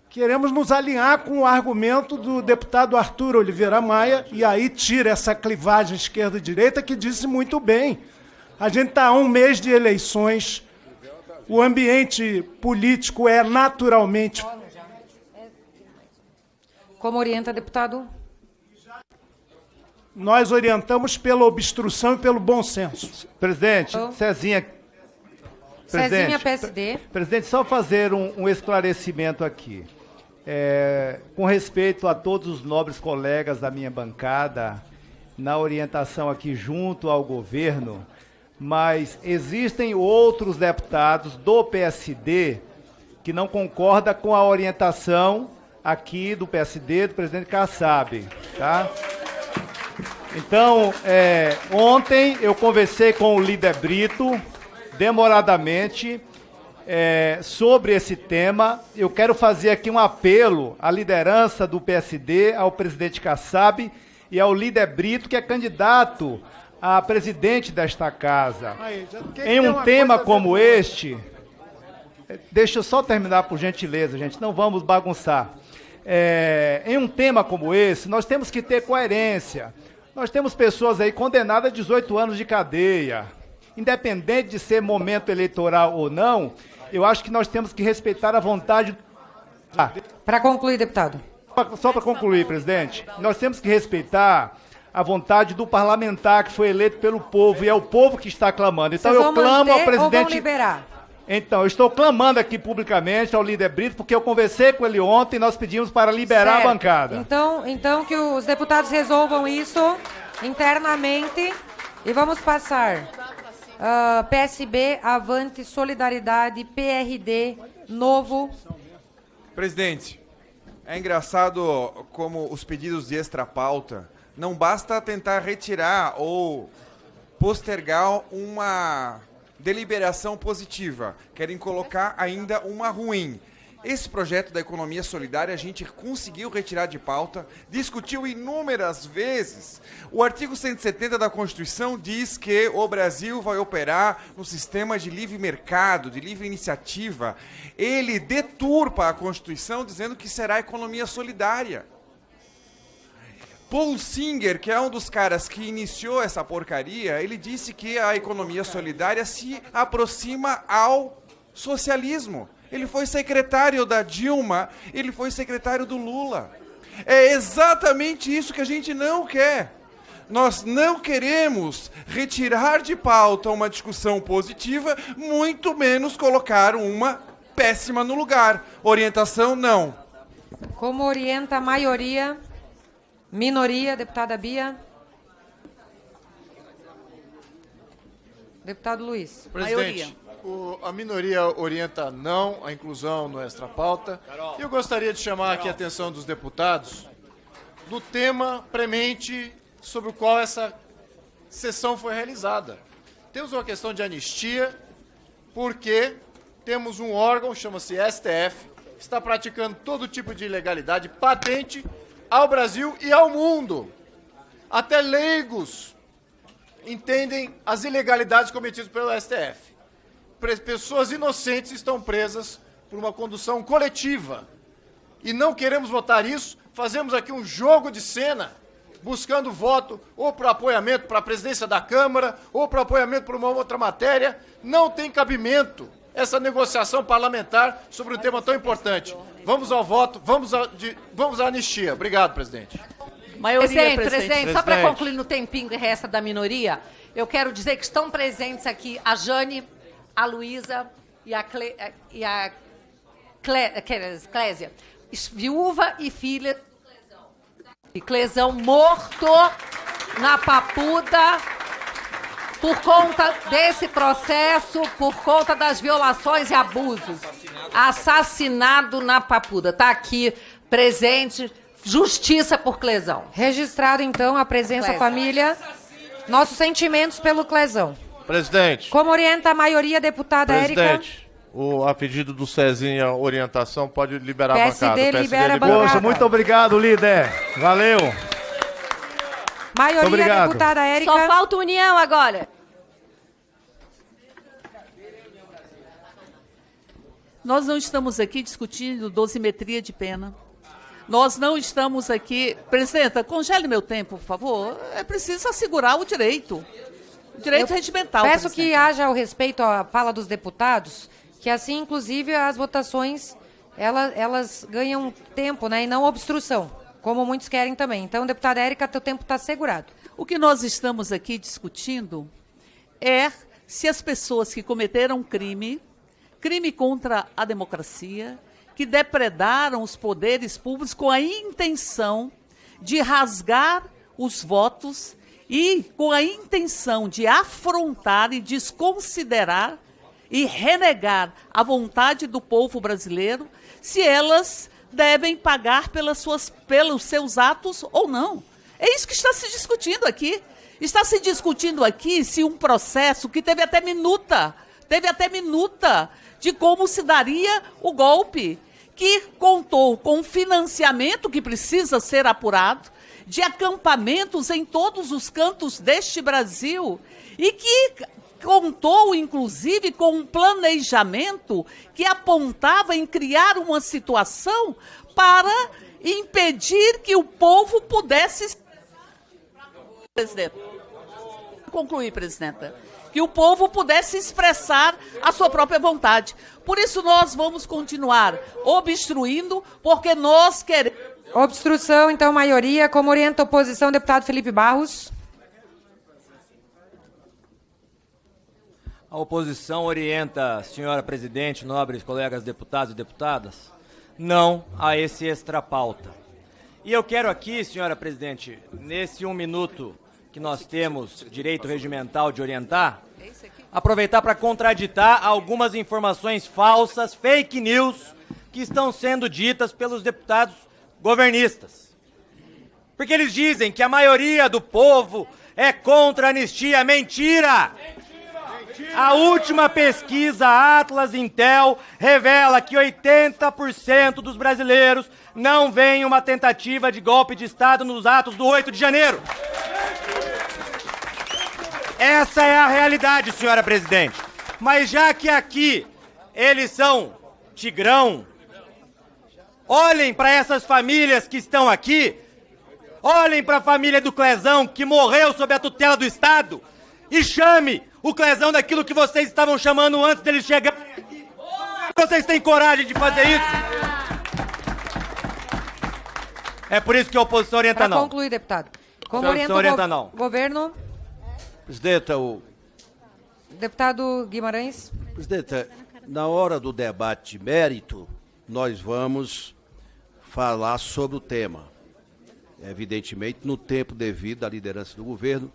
Speaker 16: queremos nos alinhar com o argumento do deputado Arthur Oliveira Maia, e aí tira essa clivagem esquerda-direita, que disse muito bem. A gente está a um mês de eleições, o ambiente político é naturalmente...
Speaker 1: Como orienta, deputado?
Speaker 16: Nós orientamos pela obstrução e pelo bom senso.
Speaker 21: Presidente, Cezinha,
Speaker 1: PSD.
Speaker 21: Presidente, só fazer um esclarecimento aqui. Com respeito a todos os nobres colegas da minha bancada, na orientação aqui junto ao governo, mas existem outros deputados do PSD que não concordam com a orientação aqui do PSD, do presidente Kassab, tá? Então, ontem eu conversei com o líder Brito, demoradamente, sobre esse tema. Eu quero fazer aqui um apelo à liderança do PSD, ao presidente Kassab e ao líder Brito, que é candidato a presidente desta casa. Em um tema como este, deixa eu só terminar por gentileza, gente, não vamos bagunçar. Em um tema como esse, nós temos que ter coerência. Nós temos pessoas aí condenadas a 18 anos de cadeia. Independente de ser momento eleitoral ou não, eu acho que nós temos que respeitar a vontade...
Speaker 1: Para concluir, deputado.
Speaker 21: Só para concluir, presidente, nós temos que respeitar a vontade do parlamentar que foi eleito pelo povo, e é o povo que está clamando. Então eu clamo ao presidente...
Speaker 1: Ou vão liberar?
Speaker 21: Então, eu estou clamando aqui publicamente ao líder Brito, porque eu conversei com ele ontem e nós pedimos para liberar a bancada.
Speaker 1: Então que os deputados resolvam isso internamente e vamos passar. PSB, Avante, Solidariedade, PRD, Novo.
Speaker 22: Presidente, é engraçado como os pedidos de extra-pauta não basta tentar retirar ou postergar uma deliberação positiva, querem colocar ainda uma ruim. Esse projeto da economia solidária a gente conseguiu retirar de pauta, discutiu inúmeras vezes. O artigo 170 da Constituição diz que o Brasil vai operar no sistema de livre mercado, de livre iniciativa. Ele deturpa a Constituição dizendo que será economia solidária. Paul Singer, que é um dos caras que iniciou essa porcaria, ele disse que a economia solidária se aproxima ao socialismo. Ele foi secretário da Dilma, ele foi secretário do Lula. É exatamente isso que a gente não quer. Nós não queremos retirar de pauta uma discussão positiva, muito menos colocar uma péssima no lugar. Orientação, não.
Speaker 1: Como orienta a maioria... Minoria, deputada Bia. Deputado Luiz.
Speaker 15: Presidente, a minoria orienta não a inclusão no extra-pauta. Eu gostaria de chamar aqui a atenção dos deputados do tema premente sobre o qual essa sessão foi realizada. Temos uma questão de anistia, porque temos um órgão, chama-se STF, que está praticando todo tipo de ilegalidade patente ao Brasil e ao mundo. Até leigos entendem as ilegalidades cometidas pelo STF. Pessoas inocentes estão presas por uma condução coletiva. E não queremos votar isso, fazemos aqui um jogo de cena, buscando voto ou para apoiamento para a presidência da Câmara, ou para apoiamento para uma outra matéria. Não tem cabimento essa negociação parlamentar sobre um tema tão importante. Vamos ao voto, vamos à anistia. Obrigado, presidente.
Speaker 13: Presidente, só para concluir no tempinho que resta da minoria, eu quero dizer que estão presentes aqui a Jane, a Luísa e a Clésia, viúva e filha de Clesão, morto na Papuda por conta desse processo, por conta das violações e abusos. Assassinado na Papuda. Está aqui, presente, justiça por Clesão.
Speaker 1: Registrado, então, a presença, família. nossos sentimentos pelo Clezão.
Speaker 20: Presidente.
Speaker 1: Como orienta a maioria, deputada Érica?
Speaker 20: Presidente, a pedido do Cezinha, orientação, pode liberar a
Speaker 1: PSD
Speaker 20: bancada.
Speaker 1: libera a bancada.
Speaker 21: Poxa, muito obrigado, líder. Valeu.
Speaker 1: Maioria,
Speaker 21: obrigado.
Speaker 1: deputada Érica.
Speaker 18: Só falta união agora.
Speaker 12: Nós não estamos aqui discutindo dosimetria de pena. Nós não estamos aqui... Presidenta, congele meu tempo, por favor. É preciso assegurar o direito. O direito regimental.
Speaker 1: Peço que haja o respeito à fala dos deputados, que assim, inclusive, as votações, elas ganham tempo, né, e não obstrução, como muitos querem também. Então, deputada Érica, teu tempo está assegurado.
Speaker 12: O que nós estamos aqui discutindo é se as pessoas que cometeram crime contra a democracia, que depredaram os poderes públicos com a intenção de rasgar os votos e com a intenção de afrontar e desconsiderar e renegar a vontade do povo brasileiro, se elas devem pagar pelos seus atos ou não. É isso que está se discutindo aqui. Está se discutindo aqui se um processo que teve até minuta de como se daria o golpe, que contou com financiamento que precisa ser apurado, de acampamentos em todos os cantos deste Brasil, e que contou, inclusive, com um planejamento que apontava em criar uma situação para impedir que o povo pudesse... Presidente. Concluir, presidenta. Que o povo pudesse expressar a sua própria vontade. Por isso nós vamos continuar obstruindo, porque nós queremos...
Speaker 1: Obstrução, então, maioria. Como orienta a oposição, deputado Felipe Barros.
Speaker 17: A oposição orienta, senhora presidente, nobres colegas deputados e deputadas, não a esse extrapauta. E eu quero aqui, senhora presidente, nesse 1 minuto que nós temos direito regimental de orientar, aproveitar para contraditar algumas informações falsas, fake news, que estão sendo ditas pelos deputados governistas. Porque eles dizem que a maioria do povo é contra a anistia. Mentira! A última pesquisa Atlas Intel revela que 80% dos brasileiros não veem uma tentativa de golpe de Estado nos atos do 8 de janeiro. Essa é a realidade, senhora presidente. Mas já que aqui eles são tigrão, olhem para essas famílias que estão aqui, olhem para a família do Clezão, que morreu sob a tutela do Estado, e chame o Clezão daquilo que vocês estavam chamando antes dele chegar. Vocês têm coragem de fazer isso? É por isso que a oposição orienta não.
Speaker 1: Para concluir, deputado. Como orienta o governo?
Speaker 3: Presidenta,
Speaker 1: Deputado Guimarães.
Speaker 3: Presidenta, na hora do debate de mérito, nós vamos falar sobre o tema. Evidentemente, no tempo devido à liderança do governo,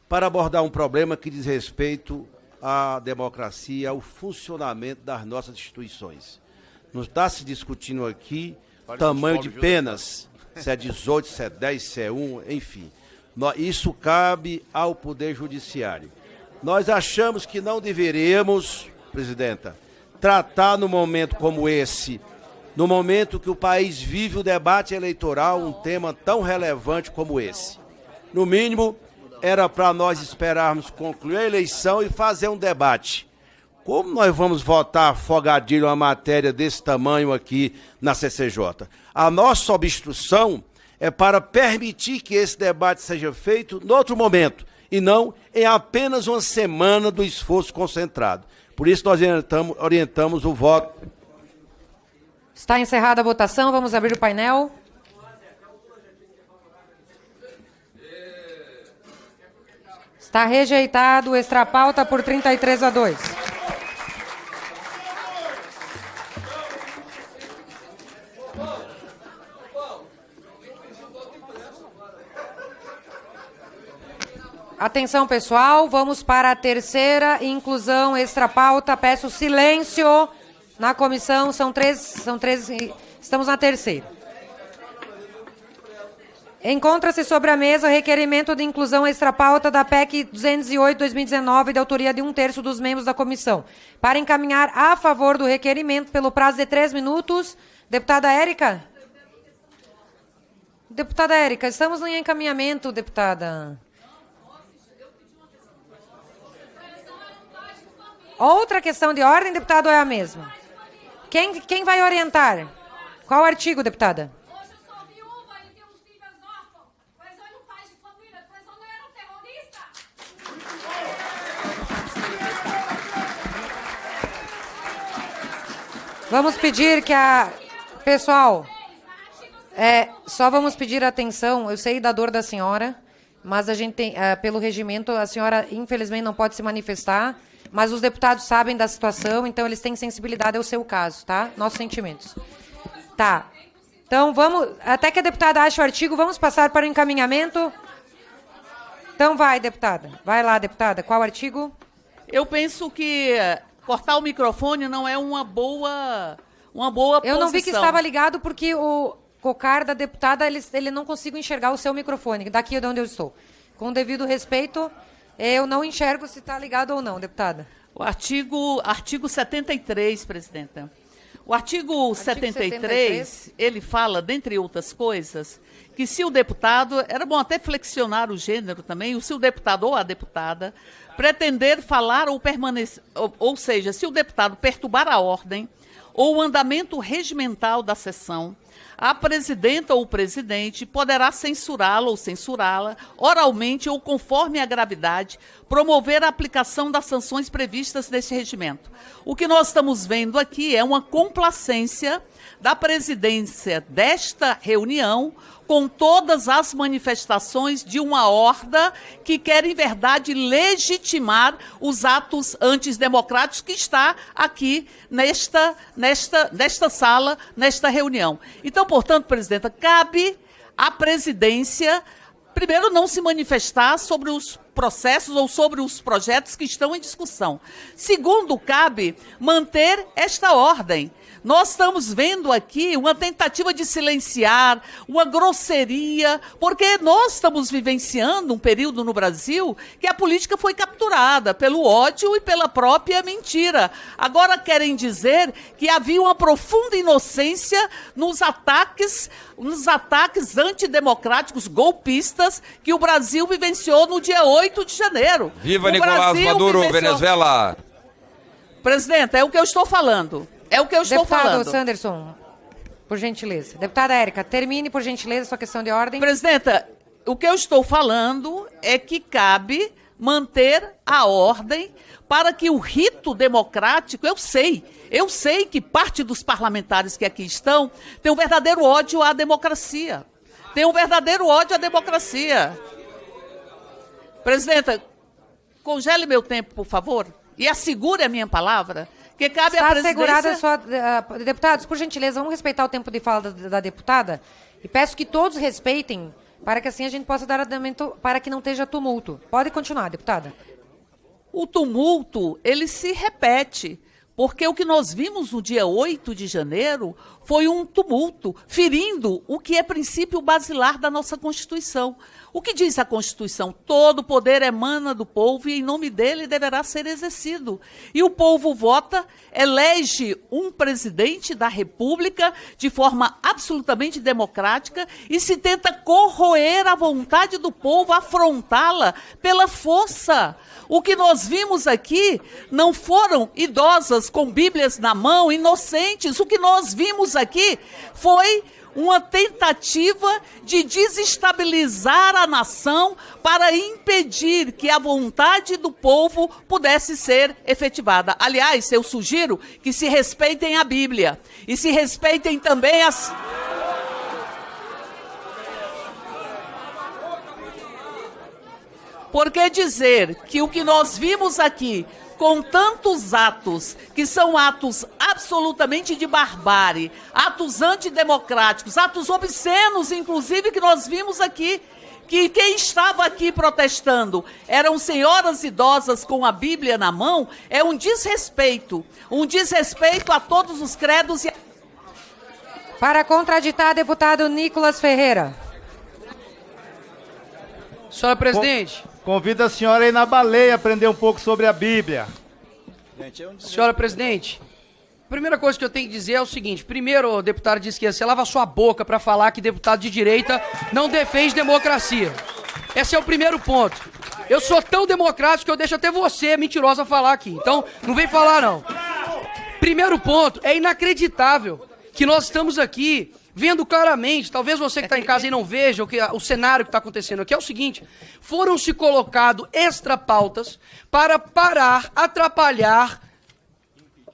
Speaker 3: para abordar um problema que diz respeito à democracia, ao funcionamento das nossas instituições. Não está se discutindo aqui tamanho de penas, se é 18, se é 10, se é 1, enfim. Isso cabe ao Poder Judiciário. Nós achamos que não deveríamos, presidenta, tratar no momento como esse, no momento que o país vive o debate eleitoral, um tema tão relevante como esse. No mínimo, era para nós esperarmos concluir a eleição e fazer um debate. Como nós vamos votar afogadilho uma matéria desse tamanho aqui na CCJ? A nossa obstrução é para permitir que esse debate seja feito em outro momento, e não em apenas uma semana do esforço concentrado. Por isso nós orientamos o voto.
Speaker 1: Está encerrada a votação, vamos abrir o painel. Está rejeitado o extrapauta por 33-2. Atenção, pessoal, vamos para a terceira inclusão extrapauta. Peço silêncio na comissão, são três, estamos na terceira. Encontra-se sobre a mesa o requerimento de inclusão extrapauta da PEC 208/2019, de autoria de 1/3 dos membros da comissão. Para encaminhar a favor do requerimento, pelo prazo de 3 minutos, deputada Érica. Deputada Érica, estamos em encaminhamento, deputada. Outra questão de ordem, deputado, é a mesma? Quem vai orientar? Qual artigo, deputada? Vamos pedir que a... Pessoal, só vamos pedir atenção. Eu sei da dor da senhora, mas a gente tem, pelo regimento, a senhora infelizmente não pode se manifestar, mas os deputados sabem da situação, então eles têm sensibilidade ao seu caso, tá? Nossos sentimentos. Tá. Então vamos, até que a deputada ache o artigo, vamos passar para o encaminhamento. Então vai, deputada. Vai lá, deputada. Qual artigo?
Speaker 12: Eu penso que cortar o microfone não é uma boa posição.
Speaker 1: Eu não vi que estava ligado porque o cocar da deputada, ele não consigo enxergar o seu microfone, daqui de onde eu estou. Com devido respeito, eu não enxergo se está ligado ou não, deputada.
Speaker 12: O artigo 73, presidenta. O artigo 73, ele fala, dentre outras coisas, que se o deputado, era bom até flexionar o gênero também, se o deputado ou a deputada pretender falar ou permanecer, ou seja, se o deputado perturbar a ordem ou o andamento regimental da sessão, a presidenta ou o presidente poderá censurá-lo ou censurá-la oralmente ou conforme a gravidade, promover a aplicação das sanções previstas neste regimento. O que nós estamos vendo aqui é uma complacência da presidência desta reunião com todas as manifestações de uma horda que quer, em verdade, legitimar os atos antidemocráticos que está aqui nesta sala, nesta reunião. Então, portanto, presidenta, cabe à presidência, primeiro, não se manifestar sobre os processos ou sobre os projetos que estão em discussão. Segundo, cabe manter esta ordem. Nós estamos vendo aqui uma tentativa de silenciar, uma grosseria, porque nós estamos vivenciando um período no Brasil que a política foi capturada pelo ódio e pela própria mentira. Agora querem dizer que havia uma profunda inocência nos ataques antidemocráticos, golpistas, que o Brasil vivenciou no dia 8 de janeiro.
Speaker 4: Viva Nicolás Maduro, Venezuela!
Speaker 12: Presidente, é o que eu estou falando. É o que eu estou falando.
Speaker 1: Deputado Sanderson, por gentileza. Deputada Érica, termine, por gentileza, sua questão de ordem.
Speaker 12: Presidenta, o que eu estou falando é que cabe manter a ordem para que o rito democrático, eu sei que parte dos parlamentares que aqui estão tem um verdadeiro ódio à democracia. Tem um verdadeiro ódio à democracia. Presidenta, congele meu tempo, por favor, e assegure a minha palavra. Que cabe
Speaker 1: Está
Speaker 12: à presidência...
Speaker 1: assegurada a sua... deputados, por gentileza, vamos respeitar o tempo de fala da deputada e peço que todos respeitem para que assim a gente possa dar andamento para que não esteja tumulto. Pode continuar, deputada.
Speaker 12: O tumulto, ele se repete, porque o que nós vimos no dia 8 de janeiro foi um tumulto, ferindo o que é princípio basilar da nossa Constituição. O que diz a Constituição? Todo poder emana do povo e em nome dele deverá ser exercido. E o povo vota, elege um presidente da República de forma absolutamente democrática e se tenta corroer a vontade do povo, afrontá-la pela força. O que nós vimos aqui não foram idosas com bíblias na mão, inocentes. O que nós vimos aqui foi uma tentativa de desestabilizar a nação para impedir que a vontade do povo pudesse ser efetivada. Aliás, eu sugiro que se respeitem a Bíblia e se respeitem também as... Porque dizer que o que nós vimos aqui, com tantos atos, que são atos absolutamente de barbárie, atos antidemocráticos, atos obscenos, inclusive, que nós vimos aqui, que quem estava aqui protestando eram senhoras idosas com a Bíblia na mão, é um desrespeito a todos os credos e...
Speaker 1: Para contraditar, deputado Nicolas Ferreira.
Speaker 2: Senhora presidente.
Speaker 21: Convido a senhora a ir na baleia aprender um pouco sobre a Bíblia.
Speaker 2: Senhora presidente, a primeira coisa que eu tenho que dizer é o seguinte. Primeiro, o deputado de esquerda, você lava sua boca para falar que deputado de direita não defende democracia. Esse é o primeiro ponto. Eu sou tão democrático que eu deixo até você, mentirosa, falar aqui. Então, não vem falar, não. Primeiro ponto, é inacreditável que nós estamos aqui vendo claramente, talvez você que está em casa e não veja o cenário que está acontecendo aqui, é o seguinte: foram se colocados extra pautas para parar, atrapalhar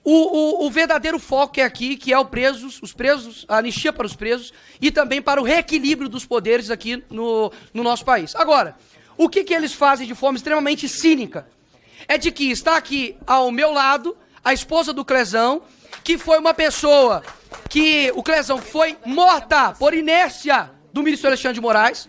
Speaker 2: o verdadeiro foco que é aqui, que é os presos, a anistia para os presos e também para o reequilíbrio dos poderes aqui no nosso país. Agora, o que eles fazem de forma extremamente cínica é de que está aqui ao meu lado a esposa do Clezão, que foi uma pessoa que o Clezão foi morta por inércia do ministro Alexandre de Moraes,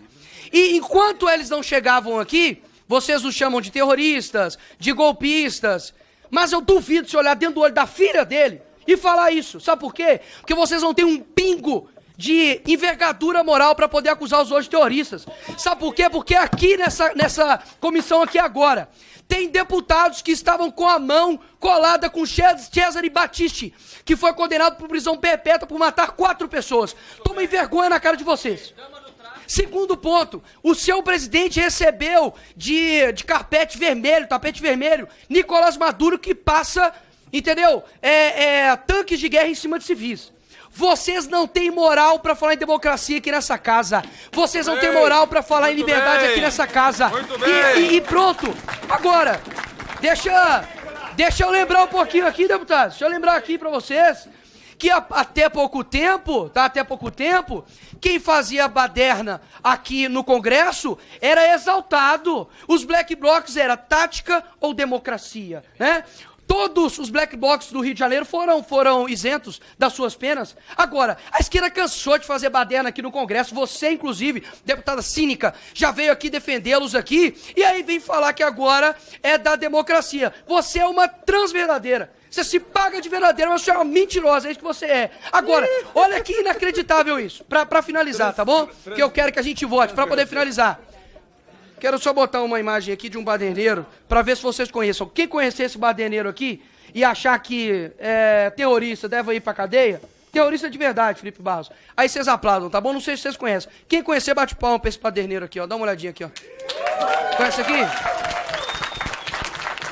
Speaker 2: e enquanto eles não chegavam aqui, vocês os chamam de terroristas, de golpistas, mas eu duvido se olhar dentro do olho da filha dele e falar isso. Sabe por quê? Porque vocês não têm um pingo de envergadura moral para poder acusar os outros terroristas. Sabe por quê? Porque aqui nessa comissão aqui agora, tem deputados que estavam com a mão colada com Cesare Battisti, que foi condenado por prisão perpétua por matar 4 pessoas. Tomem vergonha na cara de vocês. Segundo ponto, o seu presidente recebeu de tapete vermelho, Nicolás Maduro, que passa, entendeu? Tanques de guerra em cima de civis. Vocês não têm moral para falar em democracia aqui nessa casa. Vocês não têm moral para falar em liberdade aqui nessa casa. E pronto. Agora, deixa eu lembrar um pouquinho aqui, deputados. Deixa eu lembrar aqui para vocês que até pouco tempo, quem fazia baderna aqui no Congresso era exaltado. Os black blocs era tática ou democracia, né? Todos os black blocs do Rio de Janeiro foram isentos das suas penas. Agora, a esquerda cansou de fazer baderna aqui no Congresso. Você, inclusive, deputada cínica, já veio aqui defendê-los aqui. E aí vem falar que agora é da democracia. Você é uma transverdadeira. Você se paga de verdadeira, mas você é uma mentirosa. É isso que você é. Agora, olha que inacreditável isso. Pra finalizar, tá bom? Que eu quero que a gente vote, pra poder finalizar. Quero só botar uma imagem aqui de um baderneiro para ver se vocês conheçam. Quem conhecer esse baderneiro aqui e achar que é terrorista deve ir para cadeia, terrorista de verdade, Felipe Barros. Aí vocês aplaudam, tá bom? Não sei se vocês conhecem. Quem conhecer, bate palma para esse baderneiro aqui, ó. Dá uma olhadinha aqui, ó. Conhece aqui?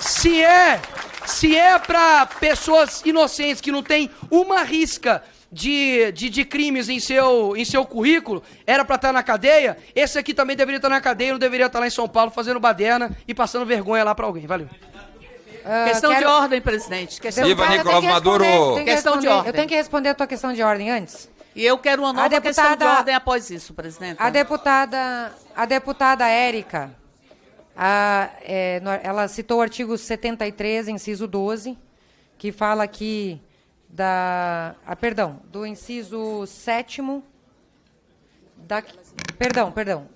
Speaker 2: Se é para pessoas inocentes que não tem uma risca de crimes em seu currículo, era para estar na cadeia, esse aqui também deveria estar na cadeia, não deveria estar lá em São Paulo fazendo baderna e passando vergonha lá para alguém. Valeu.
Speaker 12: Questão de ordem, presidente.
Speaker 4: Viva Nicolás Maduro.
Speaker 12: Questão de ordem.
Speaker 1: Eu tenho que responder a tua questão de ordem antes.
Speaker 12: E eu quero uma nova questão de ordem após isso, presidente.
Speaker 1: A deputada Érica, ela citou o artigo 73, inciso 12, que fala que do inciso 7º,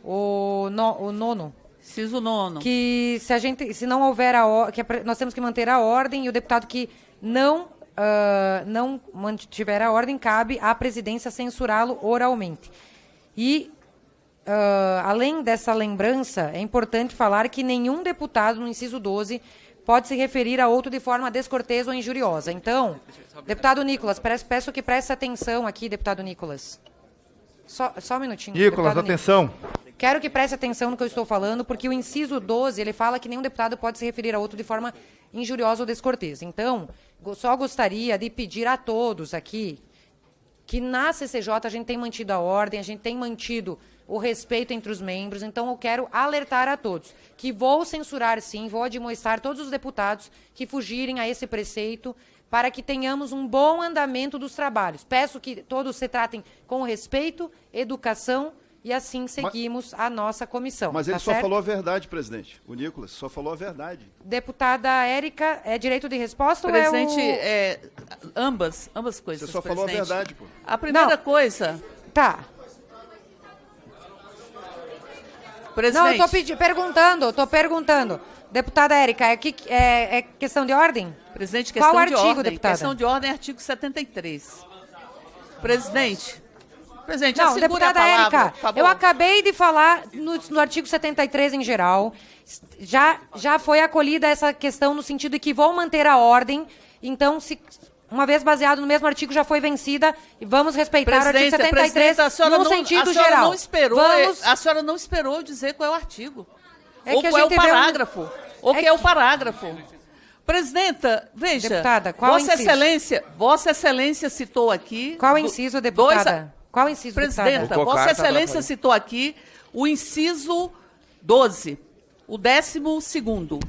Speaker 1: o nono.
Speaker 12: Inciso 9.
Speaker 1: Que se não houver nós temos que manter a ordem, e o deputado que não mantiver a ordem, cabe à presidência censurá-lo oralmente. E, além dessa lembrança, é importante falar que nenhum deputado, no inciso 12, pode se referir a outro de forma descortês ou injuriosa. Então, deputado Nicolas, peço que preste atenção aqui, deputado Nicolas. Só um minutinho.
Speaker 21: Nicolas, atenção.
Speaker 1: Quero que preste atenção no que eu estou falando, porque o inciso 12, ele fala que nenhum deputado pode se referir a outro de forma injuriosa ou descortês. Então, só gostaria de pedir a todos aqui que na CCJ a gente tem mantido a ordem, a gente tem mantido o respeito entre os membros, então eu quero alertar a todos que vou censurar sim, vou admoestar todos os deputados que fugirem a esse preceito para que tenhamos um bom andamento dos trabalhos. Peço que todos se tratem com respeito, educação e assim seguimos a nossa comissão.
Speaker 7: Mas ele
Speaker 1: tá
Speaker 7: só
Speaker 1: certo?
Speaker 7: falou a verdade, presidente. O Nicolas só falou a verdade.
Speaker 1: Deputada Érica, é direito de resposta
Speaker 12: presidente,
Speaker 1: ou é
Speaker 12: ambas coisas,
Speaker 7: Você só
Speaker 12: presidente.
Speaker 7: falou a verdade, pô.
Speaker 12: A primeira coisa...
Speaker 1: Tá.
Speaker 12: Presidente.
Speaker 1: Não, eu tô perguntando. Deputada Érica, é questão de ordem?
Speaker 12: Presidente, questão
Speaker 1: Qual
Speaker 12: de
Speaker 1: artigo,
Speaker 12: ordem?
Speaker 1: deputada?
Speaker 12: Questão de ordem, artigo 73. Presidente, Presidente,
Speaker 1: não,
Speaker 12: assegure
Speaker 1: deputada
Speaker 12: a palavra,
Speaker 1: Érica,
Speaker 12: por favor.
Speaker 1: eu acabei de falar no artigo 73 em geral, já foi acolhida essa questão no sentido de que vão manter a ordem, então, uma vez baseado no mesmo artigo, já foi vencida e vamos respeitar o artigo 73 no sentido geral.
Speaker 12: A senhora não esperou dizer qual é o artigo.
Speaker 1: É
Speaker 12: ou
Speaker 1: que a
Speaker 12: qual é o
Speaker 1: gente vê
Speaker 12: parágrafo. Ou que é o parágrafo. Presidenta, veja,
Speaker 1: deputada, qual
Speaker 12: Vossa Excelência citou aqui...
Speaker 1: Qual inciso, deputada? Qual inciso,
Speaker 12: Presidenta,
Speaker 1: deputada?
Speaker 12: Vossa Excelência citou aqui o inciso 12, o 12º.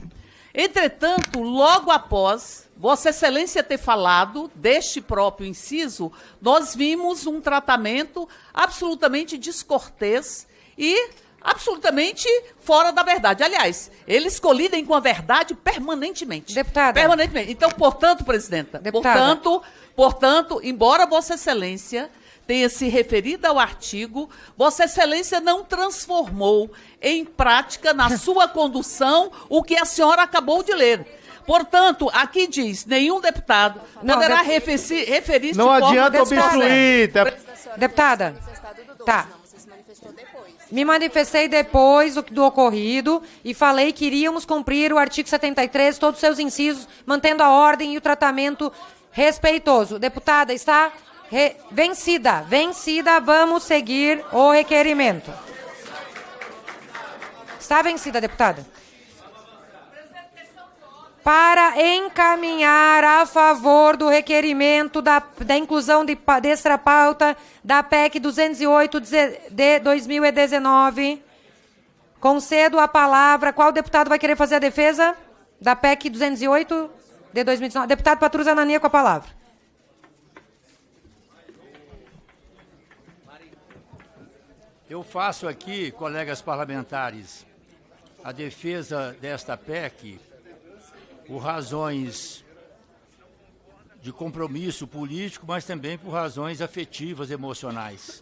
Speaker 12: Entretanto, logo após Vossa Excelência ter falado deste próprio inciso, nós vimos um tratamento absolutamente descortês e absolutamente fora da verdade. Aliás, eles colidem com a verdade permanentemente.
Speaker 1: Deputada.
Speaker 12: Permanentemente. Então, portanto, presidenta, portanto, embora Vossa Excelência tenha se referido ao artigo, Vossa Excelência não transformou em prática, na sua condução, o que a senhora acabou de ler. Portanto, aqui diz, nenhum deputado poderá referir-se...
Speaker 21: Não adianta obstruir.
Speaker 1: Deputada, tá. Me manifestei depois do ocorrido e falei que iríamos cumprir o artigo 73, todos os seus incisos, mantendo a ordem e o tratamento respeitoso. Deputada, está vencida. Vencida, vamos seguir o requerimento. Está vencida, deputada. Para encaminhar a favor do requerimento da inclusão de extra pauta da PEC 208 de 2019, concedo a palavra. Qual deputado vai querer fazer a defesa da PEC 208 de 2019? Deputado Patrus Anania com a palavra.
Speaker 9: Eu faço aqui, colegas parlamentares, a defesa desta PEC por razões de compromisso político, mas também por razões afetivas, emocionais.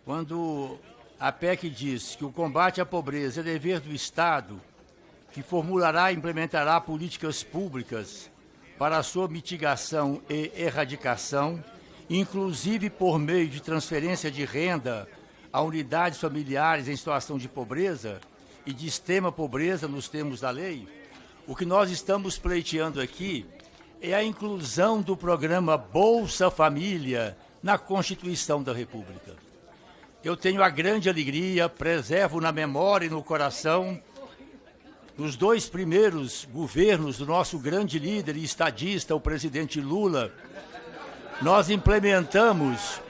Speaker 9: Quando a PEC diz que o combate à pobreza é dever do Estado, que formulará e implementará políticas públicas para a sua mitigação e erradicação, inclusive por meio de transferência de renda a unidades familiares em situação de pobreza e de extrema pobreza nos termos da lei, o que nós estamos pleiteando aqui é a inclusão do programa Bolsa Família na Constituição da República. Eu tenho a grande alegria, preservo na memória e no coração, nos 2 primeiros governos do nosso grande líder e estadista, o presidente Lula, nós implementamos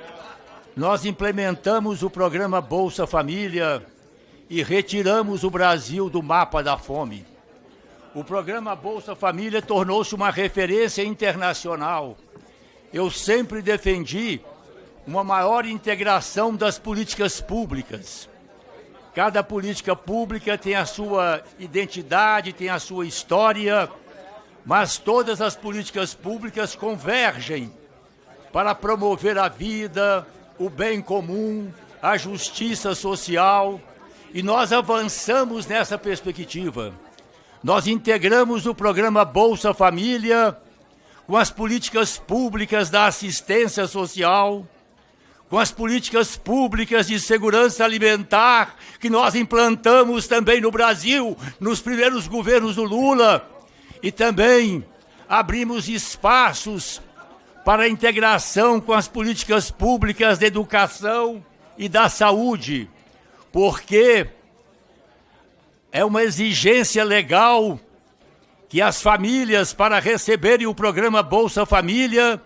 Speaker 9: o programa Bolsa Família e retiramos o Brasil do mapa da fome. O programa Bolsa Família tornou-se uma referência internacional. Eu sempre defendi uma maior integração das políticas públicas. Cada política pública tem a sua identidade, tem a sua história, mas todas as políticas públicas convergem para promover a vida, o bem comum, a justiça social, e nós avançamos nessa perspectiva. Nós integramos o programa Bolsa Família com as políticas públicas da assistência social, com as políticas públicas de segurança alimentar que nós implantamos também no Brasil, nos primeiros governos do Lula, e também abrimos espaços para a integração com as políticas públicas da educação e da saúde, porque é uma exigência legal que as famílias, para receberem o programa Bolsa Família,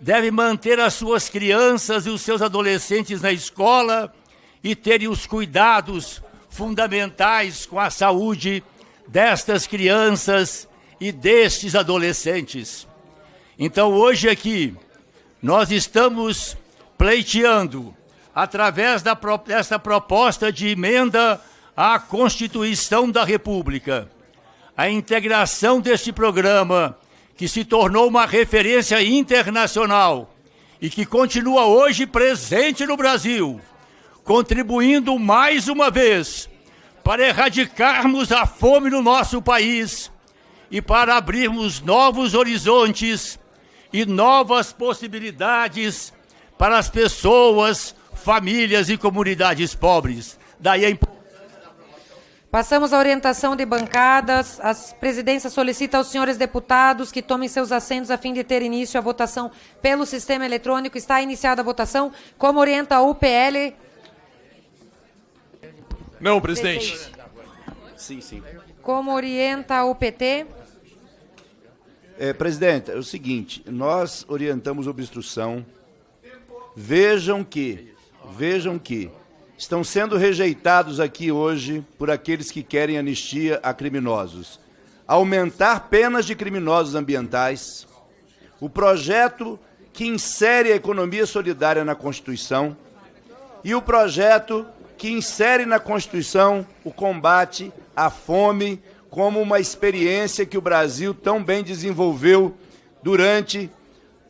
Speaker 9: devem manter as suas crianças e os seus adolescentes na escola e terem os cuidados fundamentais com a saúde destas crianças e destes adolescentes. Então, hoje aqui, nós estamos pleiteando, através dessa proposta de emenda à Constituição da República, a integração deste programa, que se tornou uma referência internacional e que continua hoje presente no Brasil, contribuindo mais uma vez para erradicarmos a fome no nosso país e para abrirmos novos horizontes e novas possibilidades para as pessoas, famílias e comunidades pobres. Daí a importância.
Speaker 1: Passamos à orientação de bancadas. A presidência solicita aos senhores deputados que tomem seus assentos a fim de ter início a votação pelo sistema eletrônico. Está iniciada a votação. Como orienta a UPL?
Speaker 8: Não, presidente.
Speaker 7: Sim, sim.
Speaker 1: Como orienta a UPT?
Speaker 7: Presidente, é o seguinte, nós orientamos obstrução. Vejam que estão sendo rejeitados aqui hoje por aqueles que querem anistia a criminosos. Aumentar penas de criminosos ambientais, o projeto que insere a economia solidária na Constituição e o projeto que insere na Constituição o combate à fome como uma experiência que o Brasil tão bem desenvolveu durante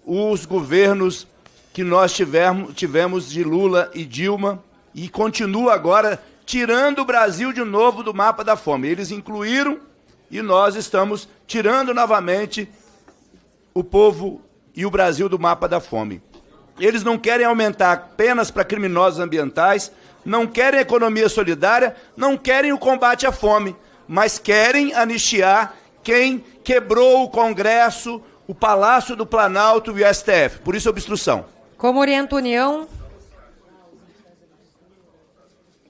Speaker 7: os governos que nós tivemos de Lula e Dilma, e continua agora tirando o Brasil de novo do mapa da fome. Eles incluíram e nós estamos tirando novamente o povo e o Brasil do mapa da fome. Eles não querem aumentar penas para criminosos ambientais, não querem economia solidária, não querem o combate à fome, mas querem anistiar quem quebrou o Congresso, o Palácio do Planalto e o STF. Por isso, obstrução.
Speaker 1: Como orienta a União?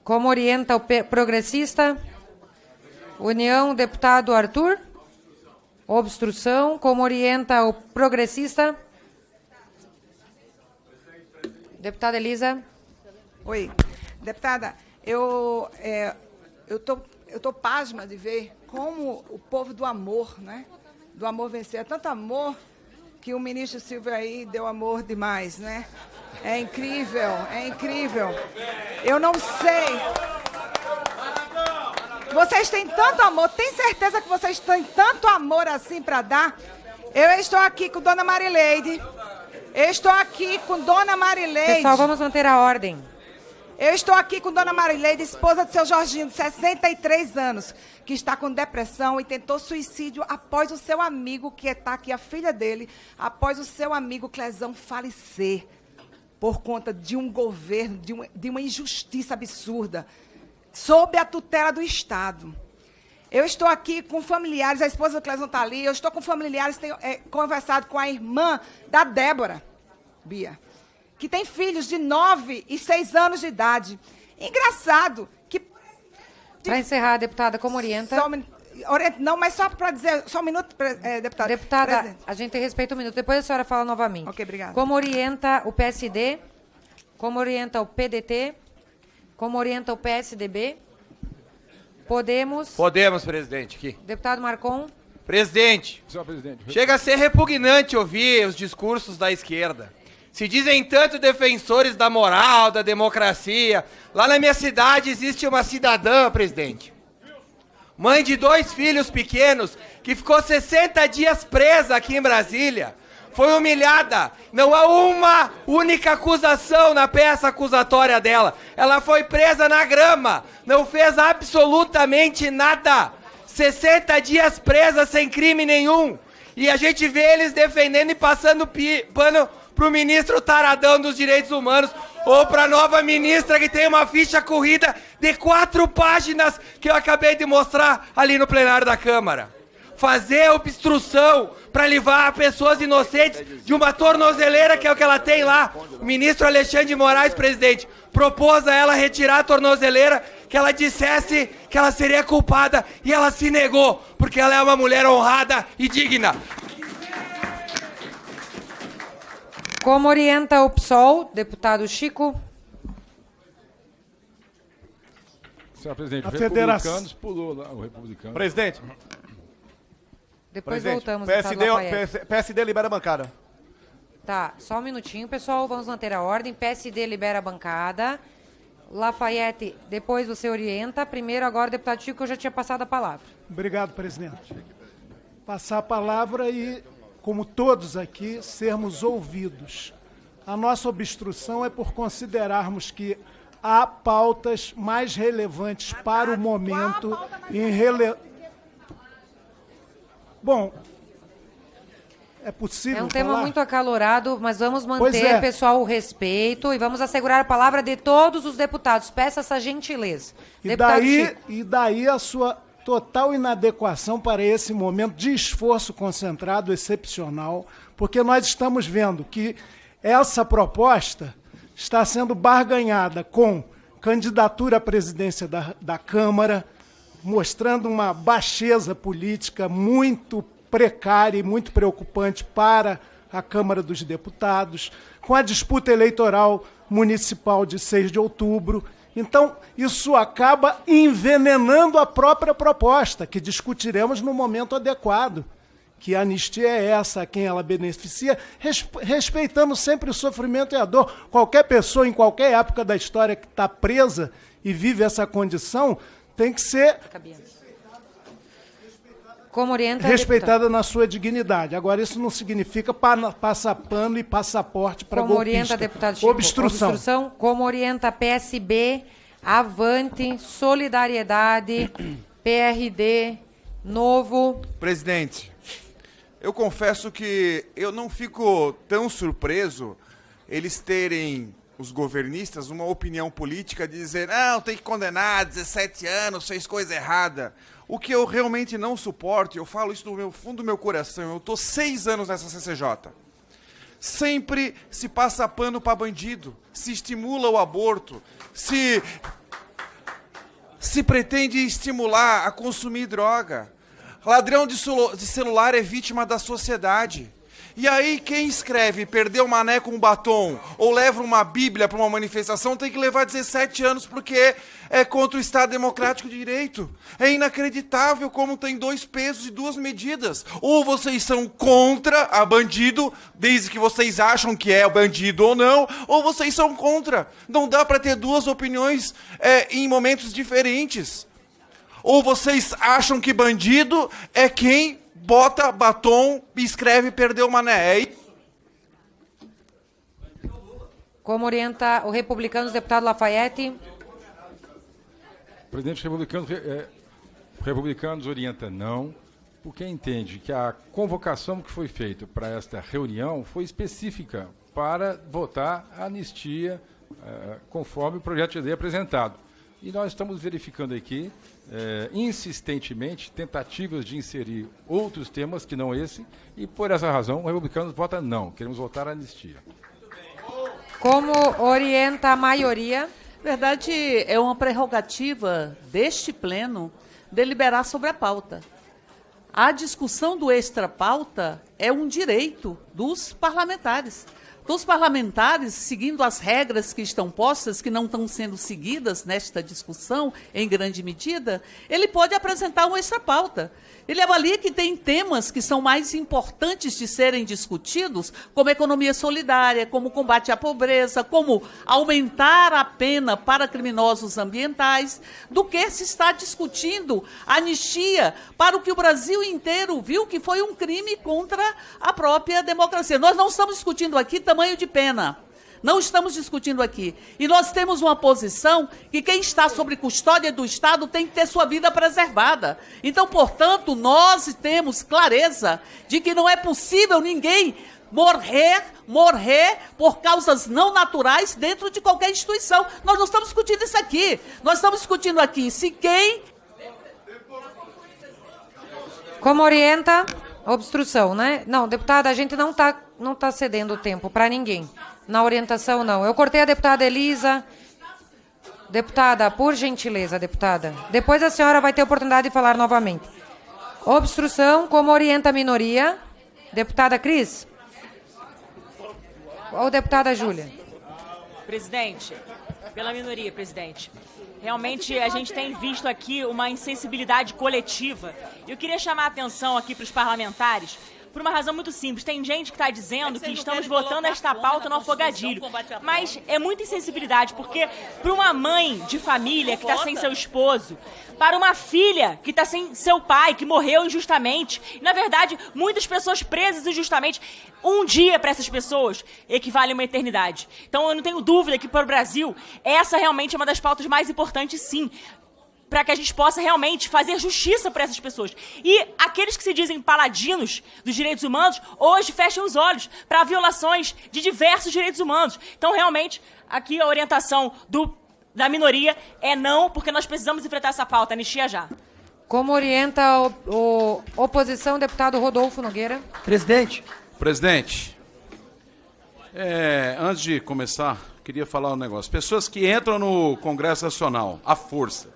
Speaker 1: Como orienta o progressista? União, deputado Arthur? Obstrução. Como orienta o progressista? Deputada Elisa.
Speaker 5: Oi. Deputada, eu tô pasma de ver como o povo do amor, né? Do amor vencer. É tanto amor que o ministro Silvio aí deu amor demais, né? É incrível, é incrível. Eu não sei. Vocês têm tanto amor, tem certeza que vocês têm tanto amor assim para dar? Eu estou aqui com Dona Marileide.
Speaker 1: Pessoal, vamos manter a ordem.
Speaker 5: Eu estou aqui com Dona Marileide, esposa do seu Jorginho, de 63 anos, que está com depressão e tentou suicídio após o seu amigo, que está aqui, a filha dele, após o seu amigo Clezão falecer por conta de um governo, de uma injustiça absurda, sob a tutela do Estado. Eu estou aqui com familiares, a esposa do Clezão está ali, eu estou com familiares, tenho conversado com a irmã da Débora, Bia, que tem filhos de 9 e 6 anos de idade. Engraçado que...
Speaker 1: Para encerrar, deputada, como orienta?
Speaker 5: Não, mas só para dizer, só um minuto, deputada.
Speaker 1: Deputada,
Speaker 5: Presidente.
Speaker 1: a gente respeita um minuto, depois a senhora fala novamente.
Speaker 5: Ok, obrigada.
Speaker 1: Como orienta o PSD? Como orienta o PDT? Como orienta o PSDB? Podemos?
Speaker 4: Podemos, presidente, aqui.
Speaker 1: Deputado Marcon?
Speaker 4: Presidente,
Speaker 6: Senhor presidente.
Speaker 4: chega a ser repugnante ouvir os discursos da esquerda. Se dizem tanto defensores da moral, da democracia. Lá na minha cidade existe uma cidadã, presidente, mãe de 2 filhos pequenos, que ficou 60 dias presa aqui em Brasília. Foi humilhada. Não há uma única acusação na peça acusatória dela. Ela foi presa na grama. Não fez absolutamente nada. 60 dias presa sem crime nenhum. E a gente vê eles defendendo e passando pano pro ministro taradão dos direitos humanos ou pra nova ministra que tem uma ficha corrida de 4 páginas que eu acabei de mostrar ali no plenário da Câmara. Fazer obstrução para livrar pessoas inocentes de uma tornozeleira que é o que ela tem lá. O ministro Alexandre de Moraes, presidente, propôs a ela retirar a tornozeleira, que ela dissesse que ela seria culpada e ela se negou, porque ela é uma mulher honrada e digna.
Speaker 1: Como orienta o PSOL, deputado Chico?
Speaker 6: Senhor presidente,
Speaker 16: A
Speaker 6: o
Speaker 16: federação-
Speaker 6: Republicanos pulou lá, o Republicano.
Speaker 14: Presidente.
Speaker 1: Depois
Speaker 14: Presidente,
Speaker 1: voltamos.
Speaker 14: PSD,
Speaker 1: deputado Lafayette.
Speaker 14: PSD libera a bancada.
Speaker 1: Tá, só um minutinho, pessoal, vamos manter a ordem. PSD libera a bancada. Lafayette, depois você orienta. Primeiro, agora, deputado Chico, eu já tinha passado a palavra.
Speaker 16: Obrigado, presidente. Passar a palavra e, como todos aqui, sermos ouvidos. A nossa obstrução é por considerarmos que há pautas mais relevantes para o momento Bom, É possível
Speaker 1: É um tema
Speaker 16: falar?
Speaker 1: muito acalorado, mas vamos
Speaker 16: Pois
Speaker 1: manter,
Speaker 16: é.
Speaker 1: pessoal, o respeito e vamos assegurar a palavra de todos os deputados. Peço essa gentileza. Deputado Chico.
Speaker 16: E daí a sua total inadequação para esse momento de esforço concentrado excepcional, porque nós estamos vendo que essa proposta está sendo barganhada com candidatura à presidência da Câmara, mostrando uma baixeza política muito precária e muito preocupante para a Câmara dos Deputados, com a disputa eleitoral municipal de 6 de outubro. Então, isso acaba envenenando a própria proposta, que discutiremos no momento adequado. Que a anistia é essa, a quem ela beneficia, respeitando sempre o sofrimento e a dor. Qualquer pessoa, em qualquer época da história que está presa e vive essa condição, tem que ser
Speaker 1: Como orienta
Speaker 16: respeitada na sua dignidade. Agora, isso não significa passar pano e passaporte para
Speaker 1: Como
Speaker 16: golpista.
Speaker 1: orienta, deputado Chico?
Speaker 16: Obstrução.
Speaker 1: Como orienta PSB, Avante, Solidariedade, PRD, Novo.
Speaker 22: Presidente, eu confesso que eu não fico tão surpreso eles terem, os governistas, uma opinião política de dizer, não, tem que condenar, 17 anos, fez coisa errada. O que eu realmente não suporto, eu falo isso do fundo do meu coração, eu estou 6 anos nessa CCJ. Sempre se passa pano para bandido, se estimula o aborto, se pretende estimular a consumir droga. Ladrão de celular é vítima da sociedade. E aí quem escreve perdeu o mané com um batom ou leva uma bíblia para uma manifestação tem que levar 17 anos porque é contra o Estado Democrático de Direito. É inacreditável como tem 2 pesos e 2 medidas. Ou vocês são contra a bandido, desde que vocês acham que é bandido ou não, ou vocês são contra. Não dá para ter 2 opiniões em momentos diferentes. Ou vocês acham que bandido é quem bota batom e escreve perdeu o mané.
Speaker 1: Como orienta o Republicanos, deputado Lafayette?
Speaker 6: O presidente Republicanos orienta não, porque entende que a convocação que foi feita para esta reunião foi específica para votar a anistia conforme o projeto de lei apresentado. E nós estamos verificando aqui, insistentemente, tentativas de inserir outros temas que não esse, e por essa razão o Republicanos vota não, queremos votar a anistia.
Speaker 1: Como orienta a maioria?
Speaker 12: Verdade, é uma prerrogativa deste pleno deliberar sobre a pauta. A discussão do extra-pauta é um direito dos parlamentares. Dos parlamentares, seguindo as regras que estão postas, que não estão sendo seguidas nesta discussão, em grande medida, ele pode apresentar uma extra-pauta. Ele avalia que tem temas que são mais importantes de serem discutidos, como economia solidária, como combate à pobreza, como aumentar a pena para criminosos ambientais, do que se está discutindo anistia para o que o Brasil inteiro viu que foi um crime contra a própria democracia. Nós não estamos discutindo aqui tamanho de pena. Não estamos discutindo aqui. E nós temos uma posição que quem está sob custódia do Estado tem que ter sua vida preservada. Então, portanto, nós temos clareza de que não é possível ninguém morrer por causas não naturais dentro de qualquer instituição. Nós não estamos discutindo isso aqui. Nós estamos discutindo aqui se quem...
Speaker 1: Como orienta? Obstrução, né? Não, deputada, a gente não tá cedendo tempo para ninguém. Na orientação, não. Eu cortei a deputada Elisa. Deputada, por gentileza, deputada. Depois a senhora vai ter oportunidade de falar novamente. Obstrução, como orienta a minoria? Deputada Cris? Ou deputada Júlia?
Speaker 10: Presidente, pela minoria, presidente. Realmente, a gente tem visto aqui uma insensibilidade coletiva. Eu queria chamar a atenção aqui para os parlamentares por uma razão muito simples. Tem gente que está dizendo que estamos votando esta pauta no afogadilho. Mas é muita insensibilidade, porque para uma mãe de família que está sem seu esposo, para uma filha que está sem seu pai, que morreu injustamente, e, na verdade, muitas pessoas presas injustamente, um dia para essas pessoas equivale a uma eternidade. Então eu não tenho dúvida que para o Brasil, essa realmente é uma das pautas mais importantes, sim. para que a gente possa realmente fazer justiça para essas pessoas. E aqueles que se dizem paladinos dos direitos humanos, hoje fecham os olhos para violações de diversos direitos humanos. Então, realmente, aqui a orientação da minoria é não, porque nós precisamos enfrentar essa pauta, anistia já.
Speaker 1: Como orienta a oposição, deputado Rodolfo Nogueira?
Speaker 2: Presidente.
Speaker 11: Presidente, antes de começar, queria falar um negócio. Pessoas que entram no Congresso Nacional, à força,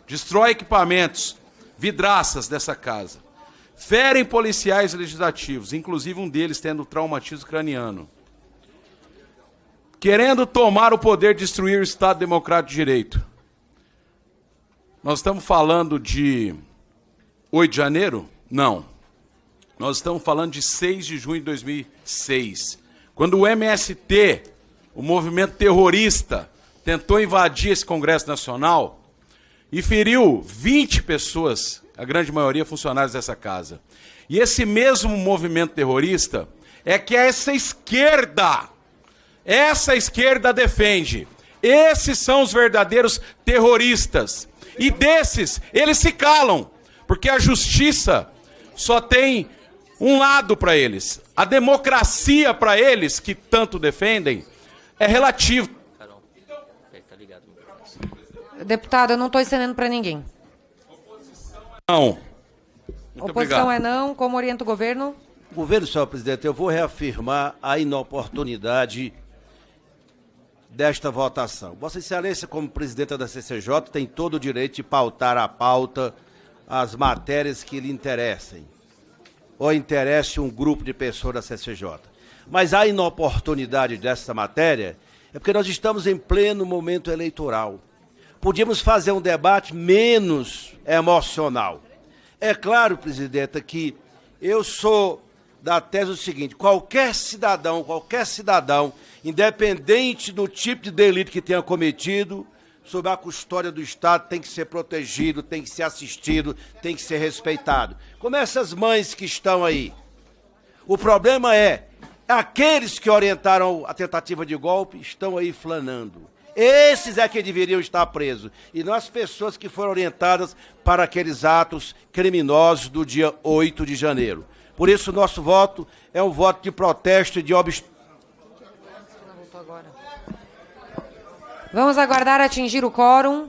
Speaker 11: destrói equipamentos, vidraças dessa casa, ferem policiais legislativos, inclusive um deles tendo traumatismo craniano, querendo tomar o poder de destruir o Estado Democrático de Direito. Nós estamos falando de 8 de janeiro? Não. Nós estamos falando de 6 de junho de 2006, quando o MST, o movimento terrorista, tentou invadir esse Congresso Nacional e feriu 20 pessoas, a grande maioria funcionários dessa casa. E esse mesmo movimento terrorista é que essa esquerda defende. Esses são os verdadeiros terroristas. E desses, eles se calam, porque a justiça só tem um lado para eles. A democracia para eles, que tanto defendem, é relativa.
Speaker 1: Deputado, eu não estou estendendo para ninguém.
Speaker 11: Não.
Speaker 1: Muito oposição obrigado. É não. Como orienta o governo?
Speaker 3: Governo, senhor presidente, eu vou reafirmar a inoportunidade desta votação. Vossa Excelência, como presidenta da CCJ, tem todo o direito de pautar a pauta as matérias que lhe interessem, ou interesse um grupo de pessoas da CCJ. Mas a inoportunidade dessa matéria é porque nós estamos em pleno momento eleitoral. Podíamos fazer um debate menos emocional. É claro, presidenta, que eu sou da tese do seguinte: qualquer cidadão, independente do tipo de delito que tenha cometido, sob a custódia do Estado, tem que ser protegido, tem que ser assistido, tem que ser respeitado. Como essas mães que estão aí. O problema é, aqueles que orientaram a tentativa de golpe estão aí flanando. Esses é que deveriam estar presos, e não as pessoas que foram orientadas para aqueles atos criminosos do dia 8 de janeiro. Por isso, nosso voto é um voto de protesto e de obstrução.
Speaker 1: Vamos aguardar atingir o quórum.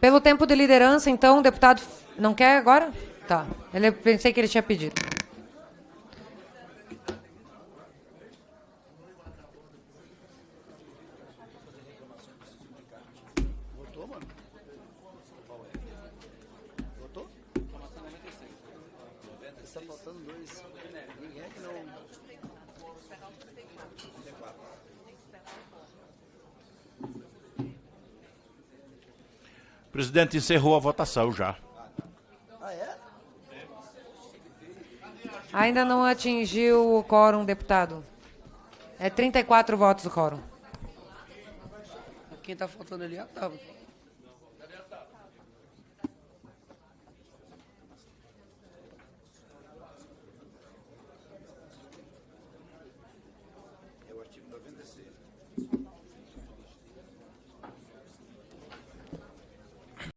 Speaker 1: Pelo tempo de liderança, então, o deputado... Não quer agora? Tá. Pensei que ele tinha pedido.
Speaker 9: O presidente encerrou a votação já.
Speaker 1: Ainda não atingiu o quórum, deputado. É 34 votos o quórum.
Speaker 2: Quem está faltando ali é a Otávio.
Speaker 3: É o artigo 96.